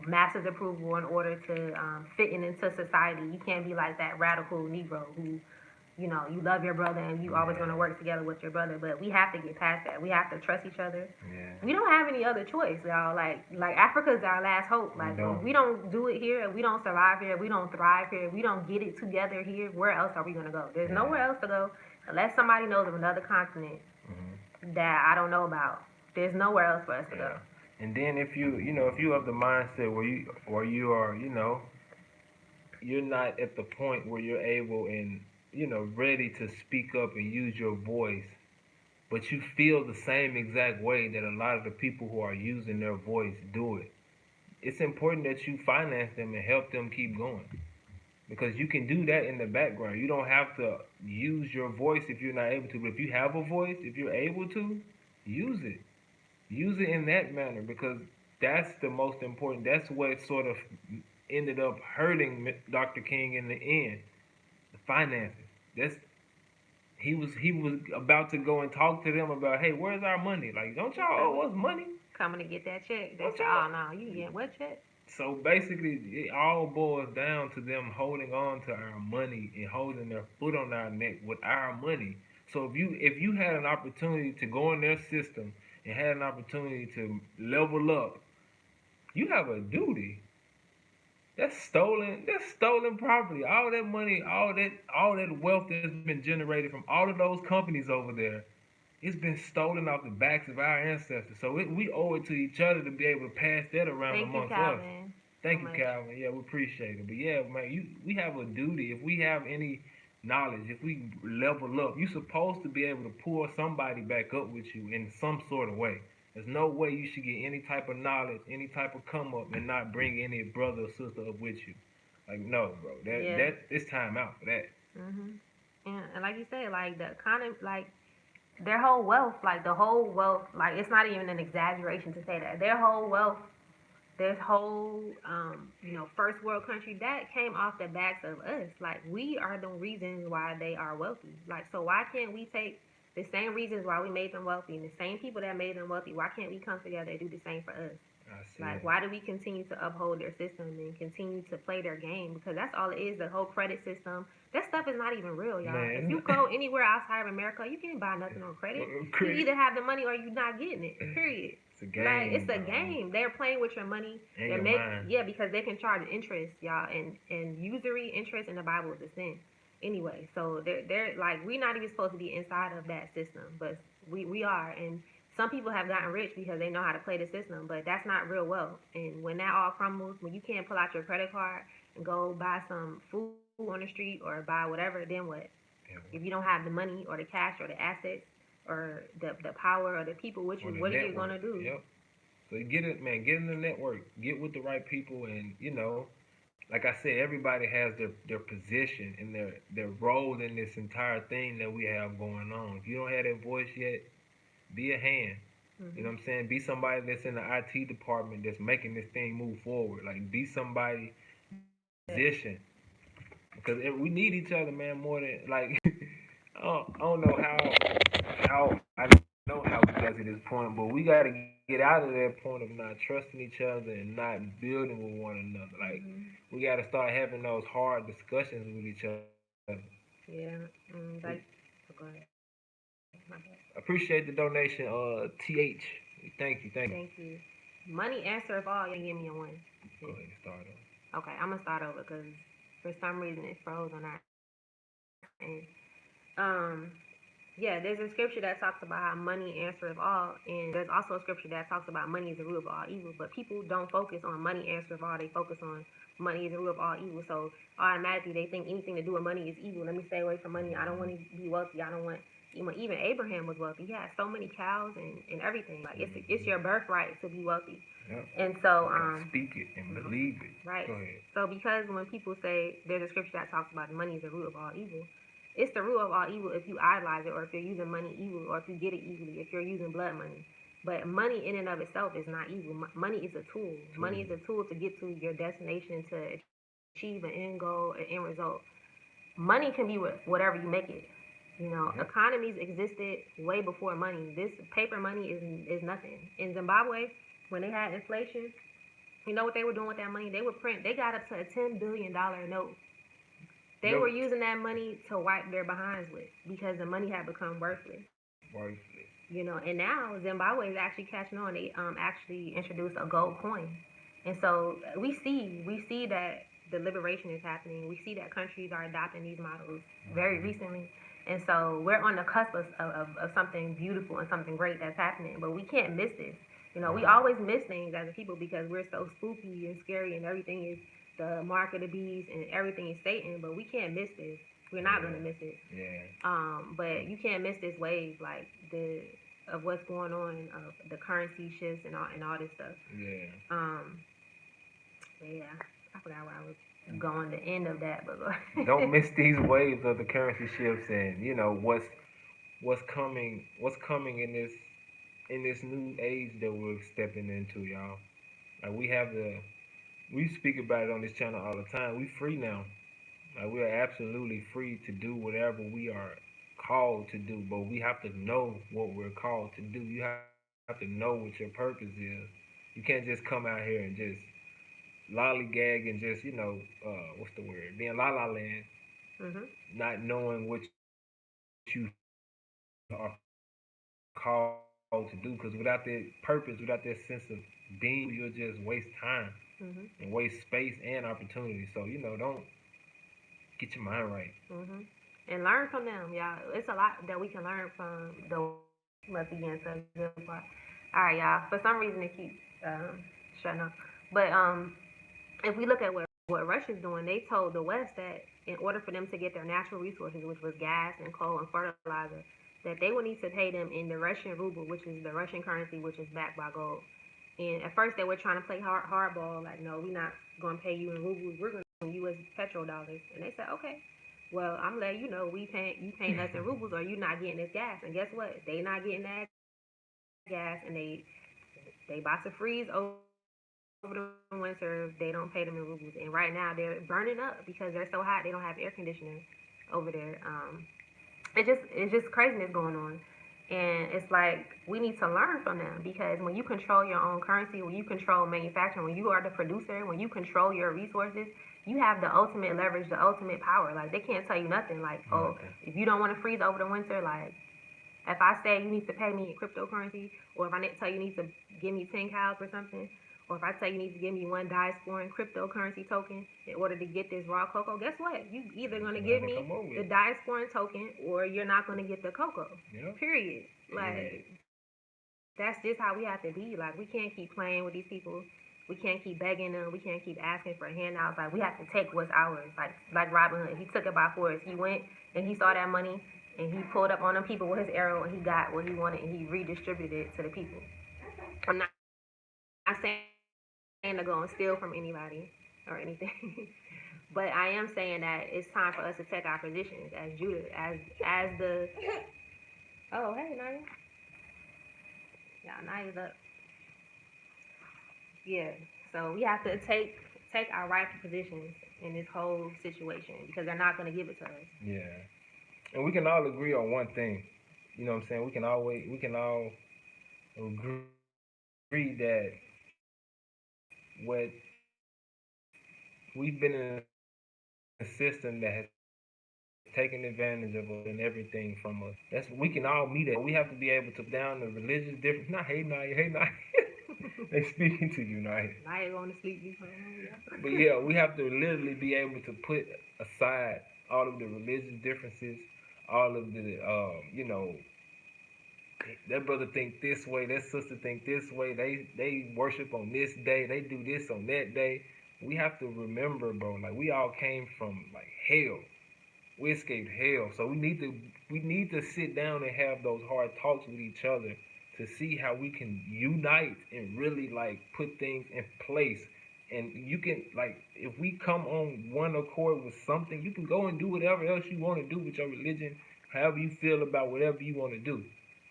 masses' approval, in order to fit into society. You can't be like that radical Negro who, you love your brother and you always going to work together with your brother. But we have to get past that. We have to trust each other. Yeah. We don't have any other choice, y'all. Like Africa's our last hope. Like, if we don't do it here, if we don't survive here, if we don't thrive here, if we don't get it together here, where else are we going to go? There's nowhere else to go unless somebody knows of another continent that I don't know about. There's nowhere else for us to go. And then if you have the mindset where you are, you're not at the point where you're able and, ready to speak up and use your voice, but you feel the same exact way that a lot of the people who are using their voice do it. It's important that you finance them and help them keep going, because you can do that in the background. You don't have to use your voice if you're not able to, but if you have a voice, if you're able to, use it. Use it in that manner, because that's the most important. That's what sort of ended up hurting Dr. King in the end. The finances. He was about to go and talk to them about, hey, where's our money? Like, don't y'all owe us money? Coming to get that check. They say, oh no, you get what check? So basically, it all boils down to them holding on to our money and holding their foot on our neck with our money. So if you had an opportunity to go in their system and had an opportunity to level up, you have a duty. That's stolen. That's stolen property. All that money, all that wealth that's been generated from all of those companies over there, it's been stolen off the backs of our ancestors. So we owe it to each other to be able to pass that around amongst us. Thank you, Calvin. Yeah, we appreciate it. But yeah, man, we have a duty. If we have any knowledge, if we level up, you're supposed to be able to pull somebody back up with you in some sort of way. There's no way you should get any type of knowledge, any type of come up, and not bring any brother or sister up with you. Like, no, bro, that it's time out for that. And like you said, like the kind of like their whole wealth, like the whole wealth, like it's not even an exaggeration to say that their whole wealth, this whole first world country, that came off the backs of us. Like, we are the reasons why they are wealthy. Like, so why can't we take the same reasons why we made them wealthy, and the same people that made them wealthy, why can't we come together and do the same for us? Like, why do we continue to uphold their system and continue to play their game? Because that's all it is. The whole credit system, that stuff is not even real, y'all. Man. If you go anywhere outside of America, you can't buy nothing on credit. You either have the money or you're not getting it. Period. It's a game. Like, it's a game. They're playing with your money. And your mind. Yeah, because they can charge interest, y'all, and usury interest in the Bible is a sin. Anyway, so they're like, we're not even supposed to be inside of that system, but we are. And some people have gotten rich because they know how to play the system, but that's not real wealth. And when that all crumbles, when you can't pull out your credit card and go buy some food on the street or buy whatever, then what? Yeah. If you don't have the money or the cash or the assets or the power or the people with Or you, the what are you network. gonna do? Yep. So get it, man. Get in the network. Get with the right people, and like I said, everybody has their position and their role in this entire thing that we have going on. If you don't have that voice yet, be a hand. You know Mhm. what I'm saying? Be somebody that's in the IT department that's making this thing move forward. Like be somebody position because we need each other, man. More than like I don't know how I don't know how we got to this point, but we got to get out of that point of not trusting each other and not building with one another. Like Mhm. we got to start having those hard discussions with each other. Yeah. We Like, oh, go ahead. My bad. appreciate the donation, TH. Thank you. Thank you. Money answer of all. You give me a one. Go ahead and start on. Okay, I'm gonna start over because for some reason it froze on our end. Um, yeah, there's a scripture that talks about how money answers all, and there's also a scripture that talks about money is the root of all evil. But people don't focus on money answer of all; they focus on money is the root of all evil. So automatically they think anything to do with money is evil. Let me stay away from money. I don't want to be wealthy. I don't want. Even Abraham was wealthy. He had so many cows and everything. Like it's Mm-hmm. your birthright to be wealthy. Yep. And so You gotta speak it and believe it. right. Go ahead. So because when people say there's a scripture that talks about money is the root of all evil, it's the root of all evil if you idolize it or if you're using money evil or if you get it easily, if you're using blood money. But money in and of itself is not evil. Money is a tool. Money Tool. is a tool to get to your destination, to achieve an end goal, an end result. Money can be whatever you make it. Yep. Economies existed way before money. This paper money is nothing. In Zimbabwe, when they had inflation, you know what they were doing with that money? They would print. They got up to a $10 billion note. They were Nope. using that money to wipe their behinds with because the money had become worthless. Worthless. And now Zimbabwe is actually catching on. They actually introduced a gold coin, and so we see that the liberation is happening. We see that countries are adopting these models very Mm-hmm. recently, and so we're on the cusp of something beautiful and something great that's happening. But we can't miss this. We Right. always miss things as a people because we're so spooky and scary, and everything is the mark of the beast, and everything is Satan. But we can't miss this. We're not Yeah. gonna miss it. Yeah. But you can't miss this wave, like the of what's going on, of the currency shifts and all this stuff. Yeah. Um, but yeah, I forgot where I was going. The end of that, but Don't miss these waves of the currency shifts and what's coming in this new age that we're stepping into, y'all. Like we speak about it on this channel all the time. We free now. Like we are absolutely free to do whatever we are called to do, but we have to know what we're called to do. You have to know what your purpose is. You can't just come out here and just lollygag and just what's the word? Being la la land, mhm, not knowing what you are called to do. Because without that purpose, without that sense of being, you'll just waste time and waste space mhm, and opportunity. So don't get your mind right. mhm, and learn from them, y'all. It's a lot that we can learn from the. Let's begin to a good part. All right, y'all. For some reason, it keeps shutting off. But if we look at what Russia's doing, they told the West that in order for them to get their natural resources, which was gas and coal and fertilizer, that they would need to pay them in the Russian ruble, which is the Russian currency, which is backed by gold. And at first they were trying to play hardball, like, no, we're not going to pay you in rubles, we're going to U.S. petrol dollars. And they said, okay, well, I'm letting you know you paying us in rubles or you not getting this gas. And guess what? They not getting that gas, and they about to freeze over the winter if they don't pay them in rubles. And right now they're burning up because they're so hot they don't have air conditioning over there. It's just craziness going on. And it's like we need to learn from them because when you control your own currency, when you control manufacturing, when you are the producer, when you control your resources, you have the ultimate leverage, the ultimate power. Like they can't tell you nothing. Like, oh, Nothing. if you don't want to freeze over the winter, like if I say you need to pay me in cryptocurrency, or if I tell you need to give me 10 cows or something, or if I tell you need to give me one diasporan cryptocurrency token in order to get this raw cocoa, guess what? You either You're going to gonna give have to me come over the with it. diasporan token or you're not going to get the cocoa. Yep. Period. Period. Like, that's just how we have to be. Like, we can't keep playing with these people. We can't keep begging them. We can't keep asking for handouts. Like we have to take what's ours. Like Robinhood, he took it by force. He went and he saw that money and he pulled up on them people with his arrow and he got what he wanted and he redistributed it to the people. I'm not saying to go and steal from anybody or anything, but I am saying that it's time for us to take our positions as Judah, as the. Oh, hey, Naya. Yeah, Naya's up. Yeah. So we have to take our rightful positions in this whole situation because they're not going to give it to us. Yeah. And we can all agree on one thing. You know what I'm saying? We can all agree that what we've been in a system that has taken advantage of us and everything from us. That's we can all meet it. We have to be able to down the religious difference. Not hey Naya, hey Naya. They speaking to you, Naya. Naya going to sleep before. But yeah, we have to literally be able to put aside all of the religious differences, all of the that brother think this way, that sister think this way. They worship on this day, they do this on that day. We have to remember, bro. Like we all came from like hell. We escaped hell, so we need to sit down and have those hard talks with each other to see how we can unite and really like put things in place. And you can like if we come on one accord with something, you can go and do whatever else you want to do with your religion, however you feel about whatever you want to do.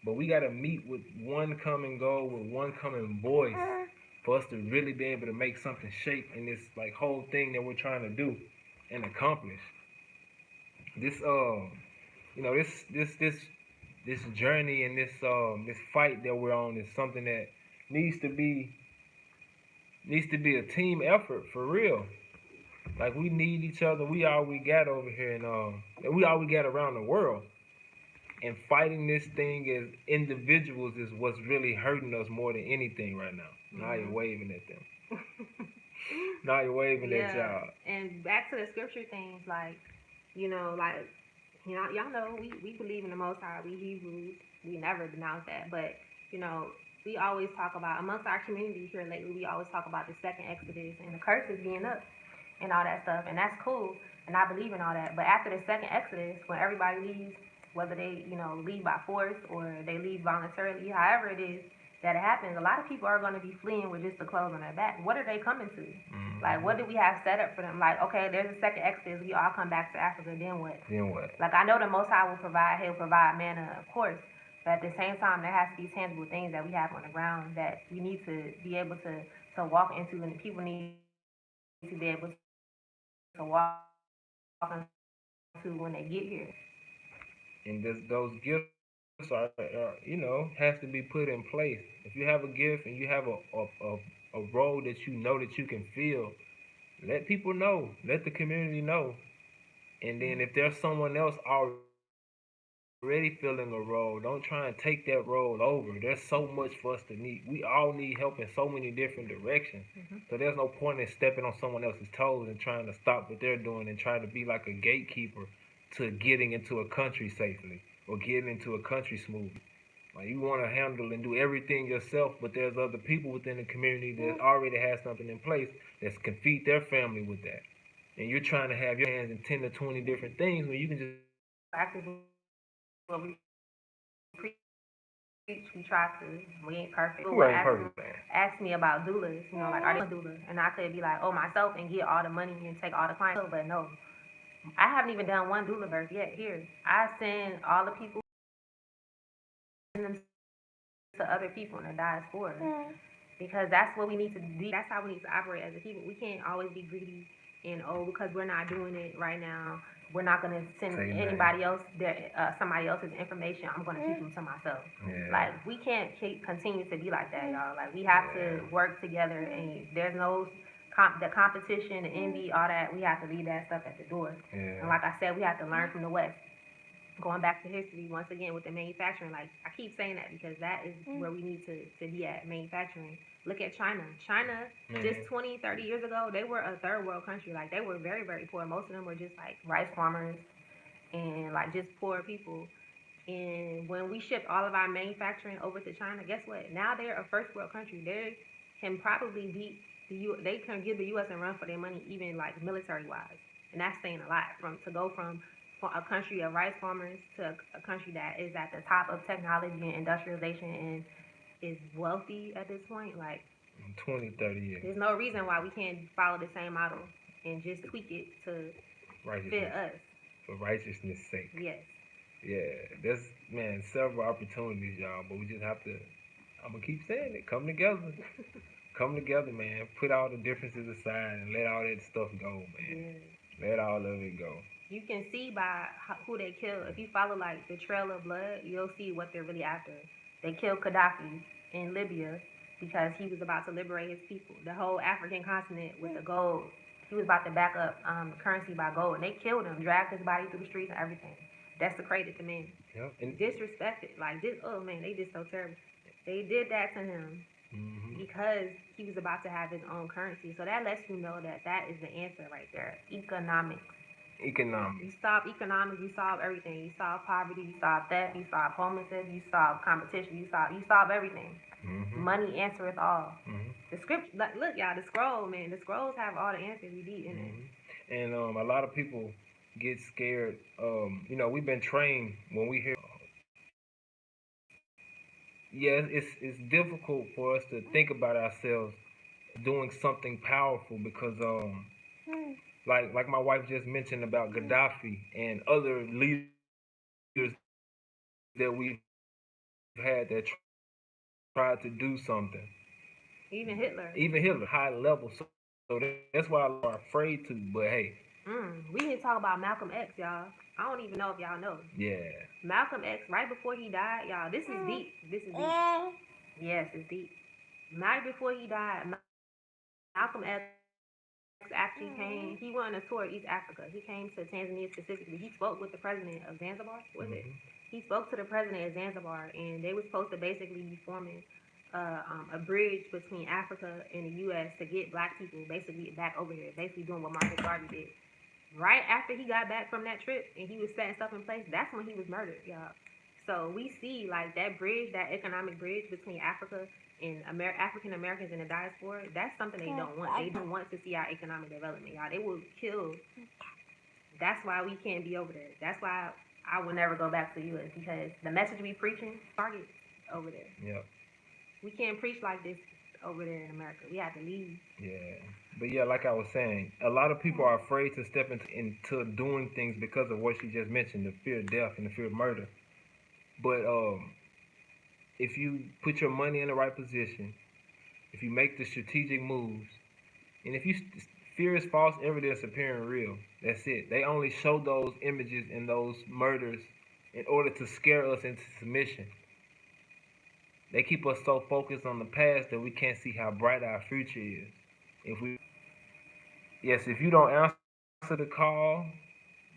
But we gotta meet with one common goal, with one common voice, for us to really be able to make something shape in this like whole thing that we're trying to do and accomplish. This this journey and this fight that we're on is something that needs to be needs to be a team effort for real. Like we need each other. We all we got over here, and we all we got around the world. And fighting this thing as individuals is what's really hurting us more than anything right now. Now you're waving at them. Now you're waving at y'all. And back to the scripture things, like y'all know we believe in the Most High. We Hebrews. We never denounce that, but you know. We always talk about amongst our community here lately. We always talk about the second Exodus and the curses being up and all that stuff, and that's cool. And I believe in all that. But after the second Exodus, when everybody leaves, whether they leave by force or they leave voluntarily, however it is that it happens, a lot of people are going to be fleeing with just the clothes on their back. What are they coming to? Mm-hmm. Like, what do we have set up for them? Like, okay, there's a second Exodus. We all come back to Africa. Then what? Then what? Like, I know the Most High will provide. He'll provide manna, of course. But at the same time, there has to be tangible things that we have on the ground that we need to be able to walk into, and people need to be able to walk into when they get here. And those gifts are has to be put in place. If you have a gift and you have a role that you know that you can fill, let people know, let the community know. And then if there's someone else already filling a role, don't try and take that role over. There's so much for us to need. We all need help in so many different directions. Mm-hmm. So there's no point in stepping on someone else's toes and trying to stop what they're doing and trying to be like a gatekeeper to getting into a country safely or getting into a country smoothly. Like you want to handle and do everything yourself, but there's other people within the community that already has something in place that can feed their family with that. And you're trying to have your hands in 10 to 20 different things when you can just Practically what we preach, we try to. We ain't perfect. Who ain't perfect, man? Ask me about doulas, like are they doulas? And I could be like, oh, myself, and get all the money and take all the clients. But no, I haven't even done one doula birth yet. Here, I send all the people to other people in the diaspora because that's what we need to do. That's how we need to operate as a people. We can't always be greedy and because we're not doing it right now, we're not gonna send anybody else somebody else's information. I'm gonna keep them to myself. Yeah. Like we can't continue to be like that, y'all. Like we have to work together, and there's no the competition, the envy, all that. We have to leave that stuff at the door. Yeah. And like I said, we have to learn from the West. Going back to history once again with the manufacturing, like I keep saying that because that is where we need to be at, manufacturing. Look at China. Just 20, 30 years ago, they were a third world country. Like they were very, very poor. Most of them were just like rice farmers and like just poor people. And when we shipped all of our manufacturing over to China, guess what? Now they're a first world country. They can probably beat they can give the U.S. a run for their money, even like military wise, and that's saying a lot. To go from a country of rice farmers to a country that is at the top of technology and industrialization and is wealthy at this point, like In 20, 30 years. there's no reason why we can't follow the same model and just tweak it to fit Righteousness. us. For righteousness' sake. Yes. Yeah, there's, man, several opportunities, y'all, but we just have to, I'm going to keep saying it, come together. Come together, man. Put all the differences aside and let all that stuff go, man. Yeah. Let all of it go. You can see by who they kill. If you follow like the trail of blood, you'll see what they're really after. They killed Gaddafi in Libya because he was about to liberate his people. The whole African continent with the gold. He was about to back up the currency by gold, and they killed him, dragged his body through the streets and everything. Desecrated the man. Yep. And disrespected. Like this. Oh man, they did so terrible. They did that to him because he was about to have his own currency. So that lets you know that that is the answer right there. Economics. You solve economics, you solve everything. You solve poverty, you solve theft, you solve homelessness, you solve competition, you solve everything. Money answers all. The script, look y'all, the scroll, man, the scrolls have all the answers we need in it. And a lot of people get scared. You know, we've been trained when we hear. Yeah, it's difficult for us to think about ourselves doing something powerful because like my wife just mentioned about Gaddafi and other leaders that we've had that tried to do something. Even Hitler, high level. So that's why I'm afraid to. But hey, we need to talk about Malcolm X, y'all. I don't even know if y'all know. Yeah. Malcolm X, right before he died, y'all. This is deep. This is deep. Yes, it's deep. Right before he died, Malcolm X actually came. He went on a tour of East Africa. He came to Tanzania specifically. He spoke with the president of Zanzibar. Was it? He spoke to the president of Zanzibar, and they were supposed to basically be forming a bridge between Africa and the U.S. to get black people basically back over here. Basically doing what Marcus Garvey did. Right after he got back from that trip and he was setting stuff in place, that's when he was murdered, y'all. So we see like that bridge, that economic bridge between Africa and African Americans in the diaspora. That's something they don't want. They don't want to see our economic development, y'all. They will kill. That's why we can't be over there. That's why I will never go back to the U.S. because the message we preaching targets over there. Yep. We can't preach like this over there in America. We have to leave. Yeah. But yeah, like I was saying, a lot of people are afraid to step into doing things because of what she just mentioned, the fear of death and the fear of murder. But if you put your money in the right position, if you make the strategic moves, and if you fear is false evidence appearing real, that's it. They only show those images and those murders in order to scare us into submission. They keep us so focused on the past that we can't see how bright our future is. If you don't answer the call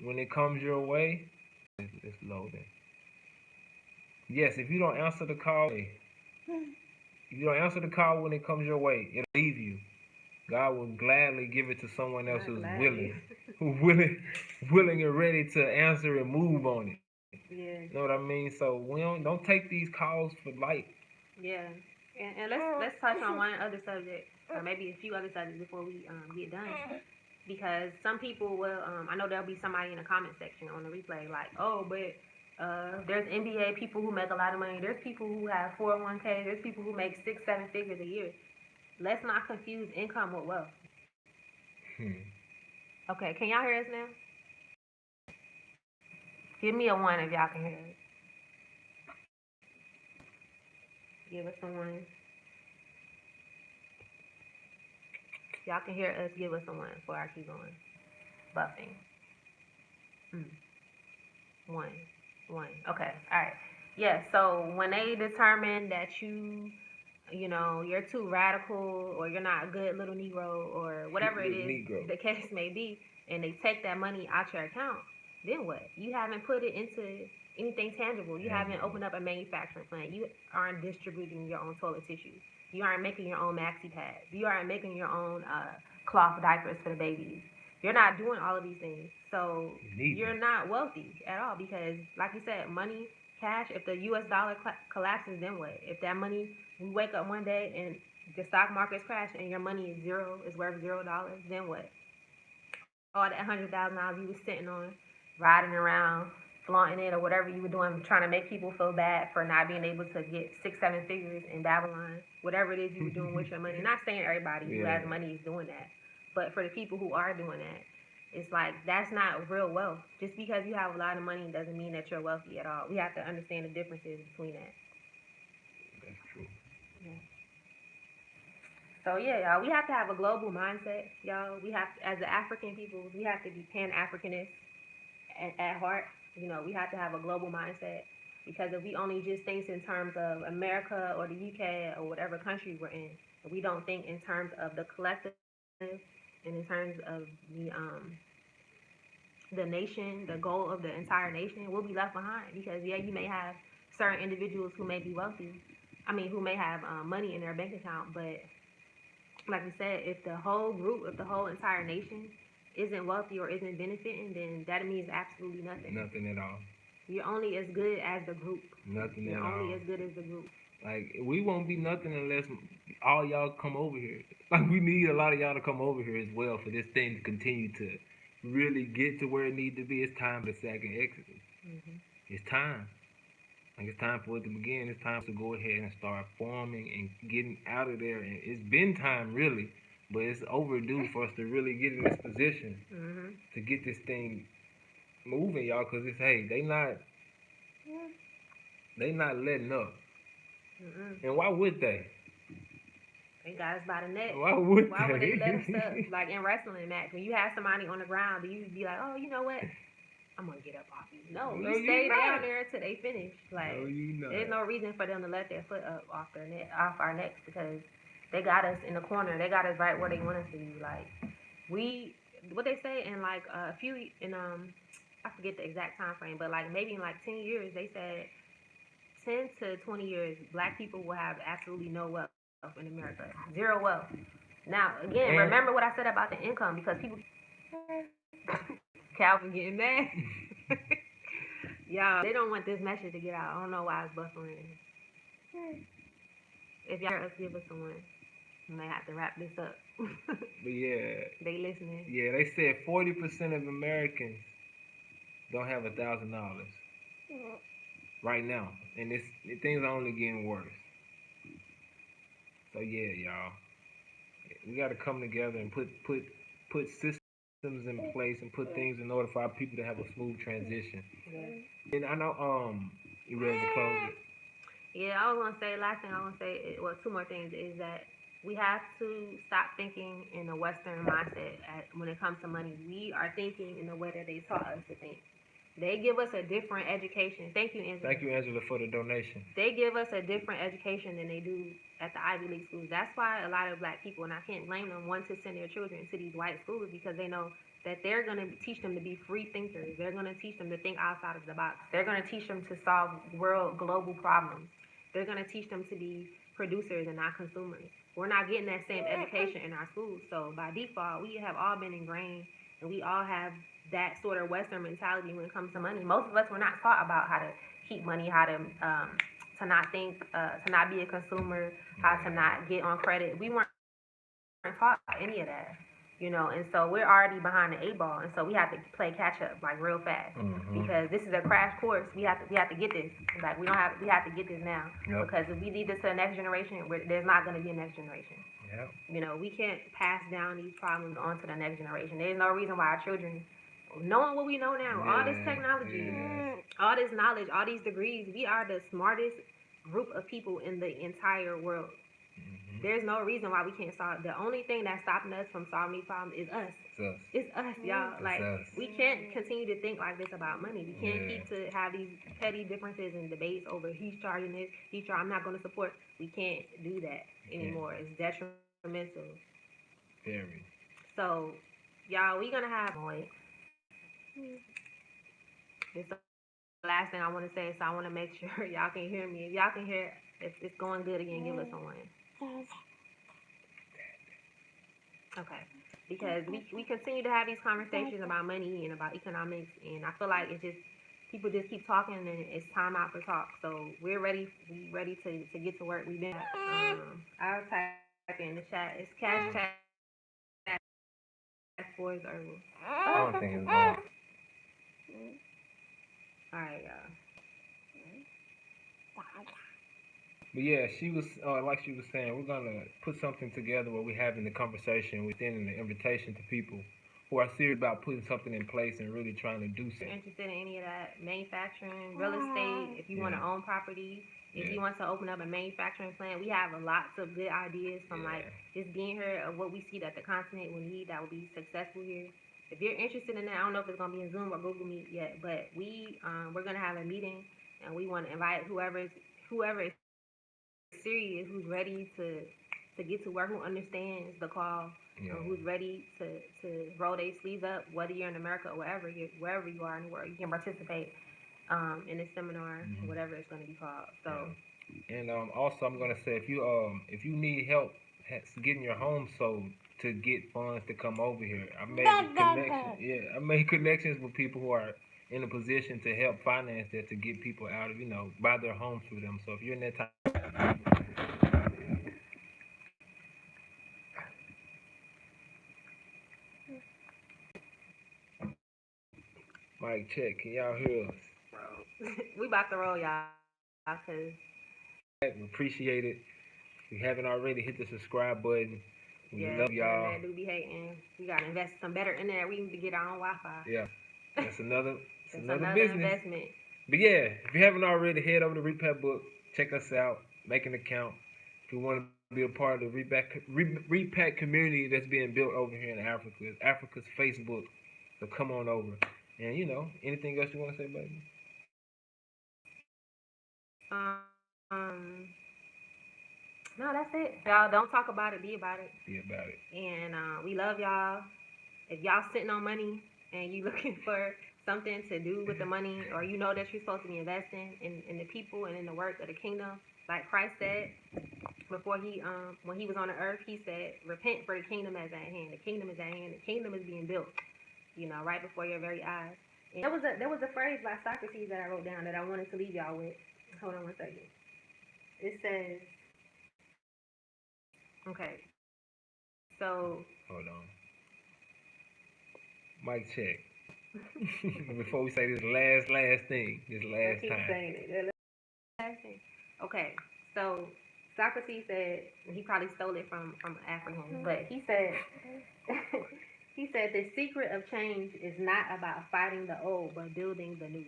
when it comes your way, it's loading. Yes, if you don't answer the call, when it comes your way, it'll leave you. God will gladly give it to someone else who's willing and ready to answer and move on it. Yeah. You know what I mean? So we don't take these calls for light. Yeah, and let's touch on one other subject, or maybe a few other subjects before we get done, because some people will. I know there'll be somebody in the comment section on the replay like, oh, but there's NBA people who make a lot of money. There's people who have 401k. There's people who make 6-7 figures a year. Let's not confuse income with wealth. Okay, can y'all hear us now? Give me a 1 if y'all can hear us. Give us a 1. Y'all can hear us. Give us a 1 before I keep going. Buffing. 1. Okay. All right. Yeah. So when they determine that you're too radical, or you're not a good little Negro, or whatever it is the case may be, and they take that money out your account, then what? You haven't put it into anything tangible. You haven't opened up a manufacturing plant. You aren't distributing your own toilet tissue. You aren't making your own maxi pads. You aren't making your own cloth diapers for the babies. You're not doing all of these things. So you're not wealthy at all because, like you said, money, cash, if the U.S. dollar collapses, then what? If that money, we wake up one day and the stock market's crashed and your money is zero, is worth $0, then what? All that $100,000 you was sitting on, riding around, flaunting it or whatever you were doing, trying to make people feel bad for not being able to get 6, 7 figures in Babylon, whatever it is you were doing with your money. Not saying everybody who has money is doing that, but for the people who are doing that, it's like that's not real wealth. Just because you have a lot of money doesn't mean that you're wealthy at all. We have to understand the differences between that. That's true. Yeah. So yeah, y'all, we have to have a global mindset, y'all. We have to, as the African people, we have to be Pan-Africanist at heart. You know, we have to have a global mindset because if we only just think in terms of America or the UK or whatever country we're in, if we don't think in terms of the collective and in terms of the nation, the goal of the entire nation, we'll be left behind because yeah, you may have certain individuals who may be wealthy. I mean, who may have money in their bank account, but like we said, if the whole group, if the whole entire nation isn't wealthy or isn't benefiting, then that means absolutely nothing. Nothing at all. You're only as good as the group. Nothing You're at all. You're only as good as the group. Like, we won't be nothing unless all y'all come over here. Like, we need a lot of y'all to come over here as well for this thing to continue to really get to where it needs to be. It's time to second Exodus. Mm-hmm. It's time. Like, it's time for it to begin. It's time to go ahead and start forming and getting out of there. And it's been time, really, but it's overdue for us to really get in this position to get this thing moving, y'all. Cause it's they not letting up. And why would they? They got us by the neck. Why would they let us up? Like in wrestling match, when you have somebody on the ground, do you be like, oh, you know what? I'm gonna get up off you. No, you stay down there till they finish. Like, there's no reason for them to let their foot up off our necks because they got us in the corner. They got us right where they want us to be. Like, what they say in like I forget the exact time frame, but like maybe in like 10 years, they said 10 to 20 years, black people will have absolutely no wealth in America. Zero wealth. Now, again, remember what I said about the income because people. Calvin getting mad. Y'all, they don't want this message to get out. I don't know why it's bustling. If y'all hear us, give us a one. We may have to wrap this up. But yeah. They listening. Yeah, they said 40% of Americans don't have $1,000 right now. And things are only getting worse. So yeah, y'all. We gotta come together and put systems in place and put things in order for our people to have a smooth transition. Yeah. And I know you ready to close it? Yeah, I was gonna say last thing I want to say two more things is that we have to stop thinking in a Western mindset when it comes to money. We are thinking in the way that they taught us to think. They give us a different education. Thank you, Angela. Thank you, Angela, for the donation. They give us a different education than they do at the Ivy League schools. That's why a lot of black people, and I can't blame them, want to send their children to these white schools because they know that they're going to teach them to be free thinkers. They're going to teach them to think outside of the box. They're going to teach them to solve global problems. They're going to teach them to be producers and not consumers. We're not getting that same education in our schools. So by default, we have all been ingrained and we all have that sort of Western mentality when it comes to money. Most of us were not taught about how to keep money, how to not think, to not be a consumer, how to not get on credit. We weren't taught any of that, and so we're already behind the 8 ball, and so we have to play catch up like real fast because this is a crash course. We have to get this. Like we have to get this now because if we leave this to the next generation, there's not going to be a next generation. Yep. We can't pass down these problems on to the next generation. There's no reason why our children, knowing what we know now, all this technology, all this knowledge, all these degrees, we are the smartest group of people in the entire world. There's no reason why we can't solve. The only thing that's stopping us from solving these problems is us. It's us, y'all. We can't continue to think like this about money. We can't keep to have these petty differences and debates over he's charging this, I'm not going to support. We can't do that anymore. It's detrimental. Very. So, y'all, we're going to have... This is the last thing I want to say, so I want to make sure y'all can hear me. If y'all can hear, if it's going good again, give us a one. Okay. Because we continue to have these conversations about money and about economics, and I feel like people just keep talking, and it's time out for talk. So we're ready to get to work. We've been I'll type in the chat. It's cash tag 4 is herbal. I don't think it's going. Alright, y'all. But yeah, she was like she was saying, we're gonna put something together where we're having the conversation within the invitation to people who are serious about putting something in place and really trying to do If you're something. interested in any of that, manufacturing, real estate, if you want to Yeah. own property, if Yeah. you want to open up a manufacturing plant, we have lots of good ideas from like Yeah. just being here of what we see that the continent will need that will be successful here. If you're interested in that, I don't know if it's gonna be in Zoom or Google Meet yet, but we're gonna have a meeting and we want to invite whoever is serious, who's ready to get to work, who understands the call, Yeah. who's ready to roll their sleeves up, whether you're in America or wherever you are in the world, you can participate in this seminar, whatever it's going to be called. So, And also, I'm gonna say if you need help getting your home sold to get funds to come over here, I made connections. Yeah, I made connections with people who are in a position to help finance that to get people out of buy their homes for them. So if you're in that time, mic check. Can y'all hear us? we about to roll, y'all, because We appreciate it. If you haven't already, hit the subscribe button. We love y'all. internet do be hating. We got to invest some better internet. We need to get our own Wi-Fi. Yeah, that's another Another business. investment. But yeah, if you haven't already, head over to Repat Book. Check us out. Make an account. If you want to be a part of the Repat community that's being built over here in Africa, it's Africa's Facebook. So come on over. And anything else you want to say, baby? Um, no, that's it. Y'all don't talk about it, be about it. Be about it. And we love y'all. If y'all sitting on money and you looking for something to do with the money, or you know that you're supposed to be investing in the people and in the work of the kingdom, like Christ said before when he was on the earth, he said, "Repent, for the kingdom is at hand. The kingdom is at hand. The kingdom is being built. Right before your very eyes." And there was a phrase by Socrates that I wrote down that I wanted to leave y'all with. Hold on one second. It says, okay, so Hold on. Mic check. Before we say this last thing, this last keep time. saying it. Last thing. Okay, so Socrates said, he probably stole it from African, but he said he said the secret of change is not about fighting the old, but building the new.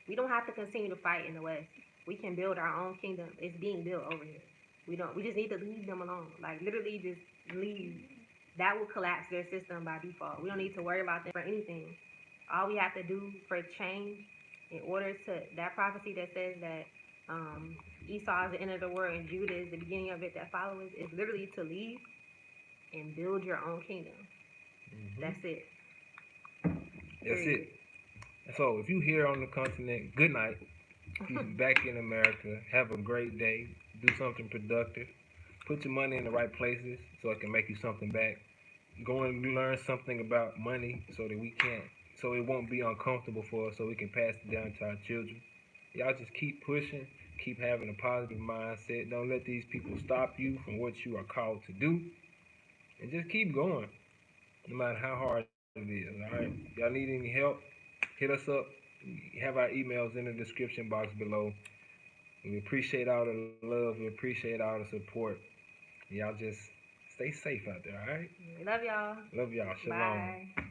We don't have to continue to fight in the West. We can build our own kingdom. It's being built over here. We just need to leave them alone. Like literally just leave. That will collapse their system by default. We don't need to worry about them for anything. All we have to do for change in order to that prophecy that says that Esau is the end of the world and Judah is the beginning of it that follows is literally to leave and build your own kingdom. That's it. That's it. So if you here on the continent, good night. If you back in America, have a great day. Do something productive. Put your money in the right places so it can make you something back. Go and learn something about money so that so it won't be uncomfortable for us, so we can pass it down to our children. Y'all just keep pushing, keep having a positive mindset. Don't let these people stop you from what you are called to do. And just keep going, no matter how hard it is. All right. Y'all need any help? Hit us up. We have our emails in the description box below. We appreciate all the love. We appreciate all the support. Y'all just stay safe out there, all right? Love y'all. Love y'all. Shalom. Bye.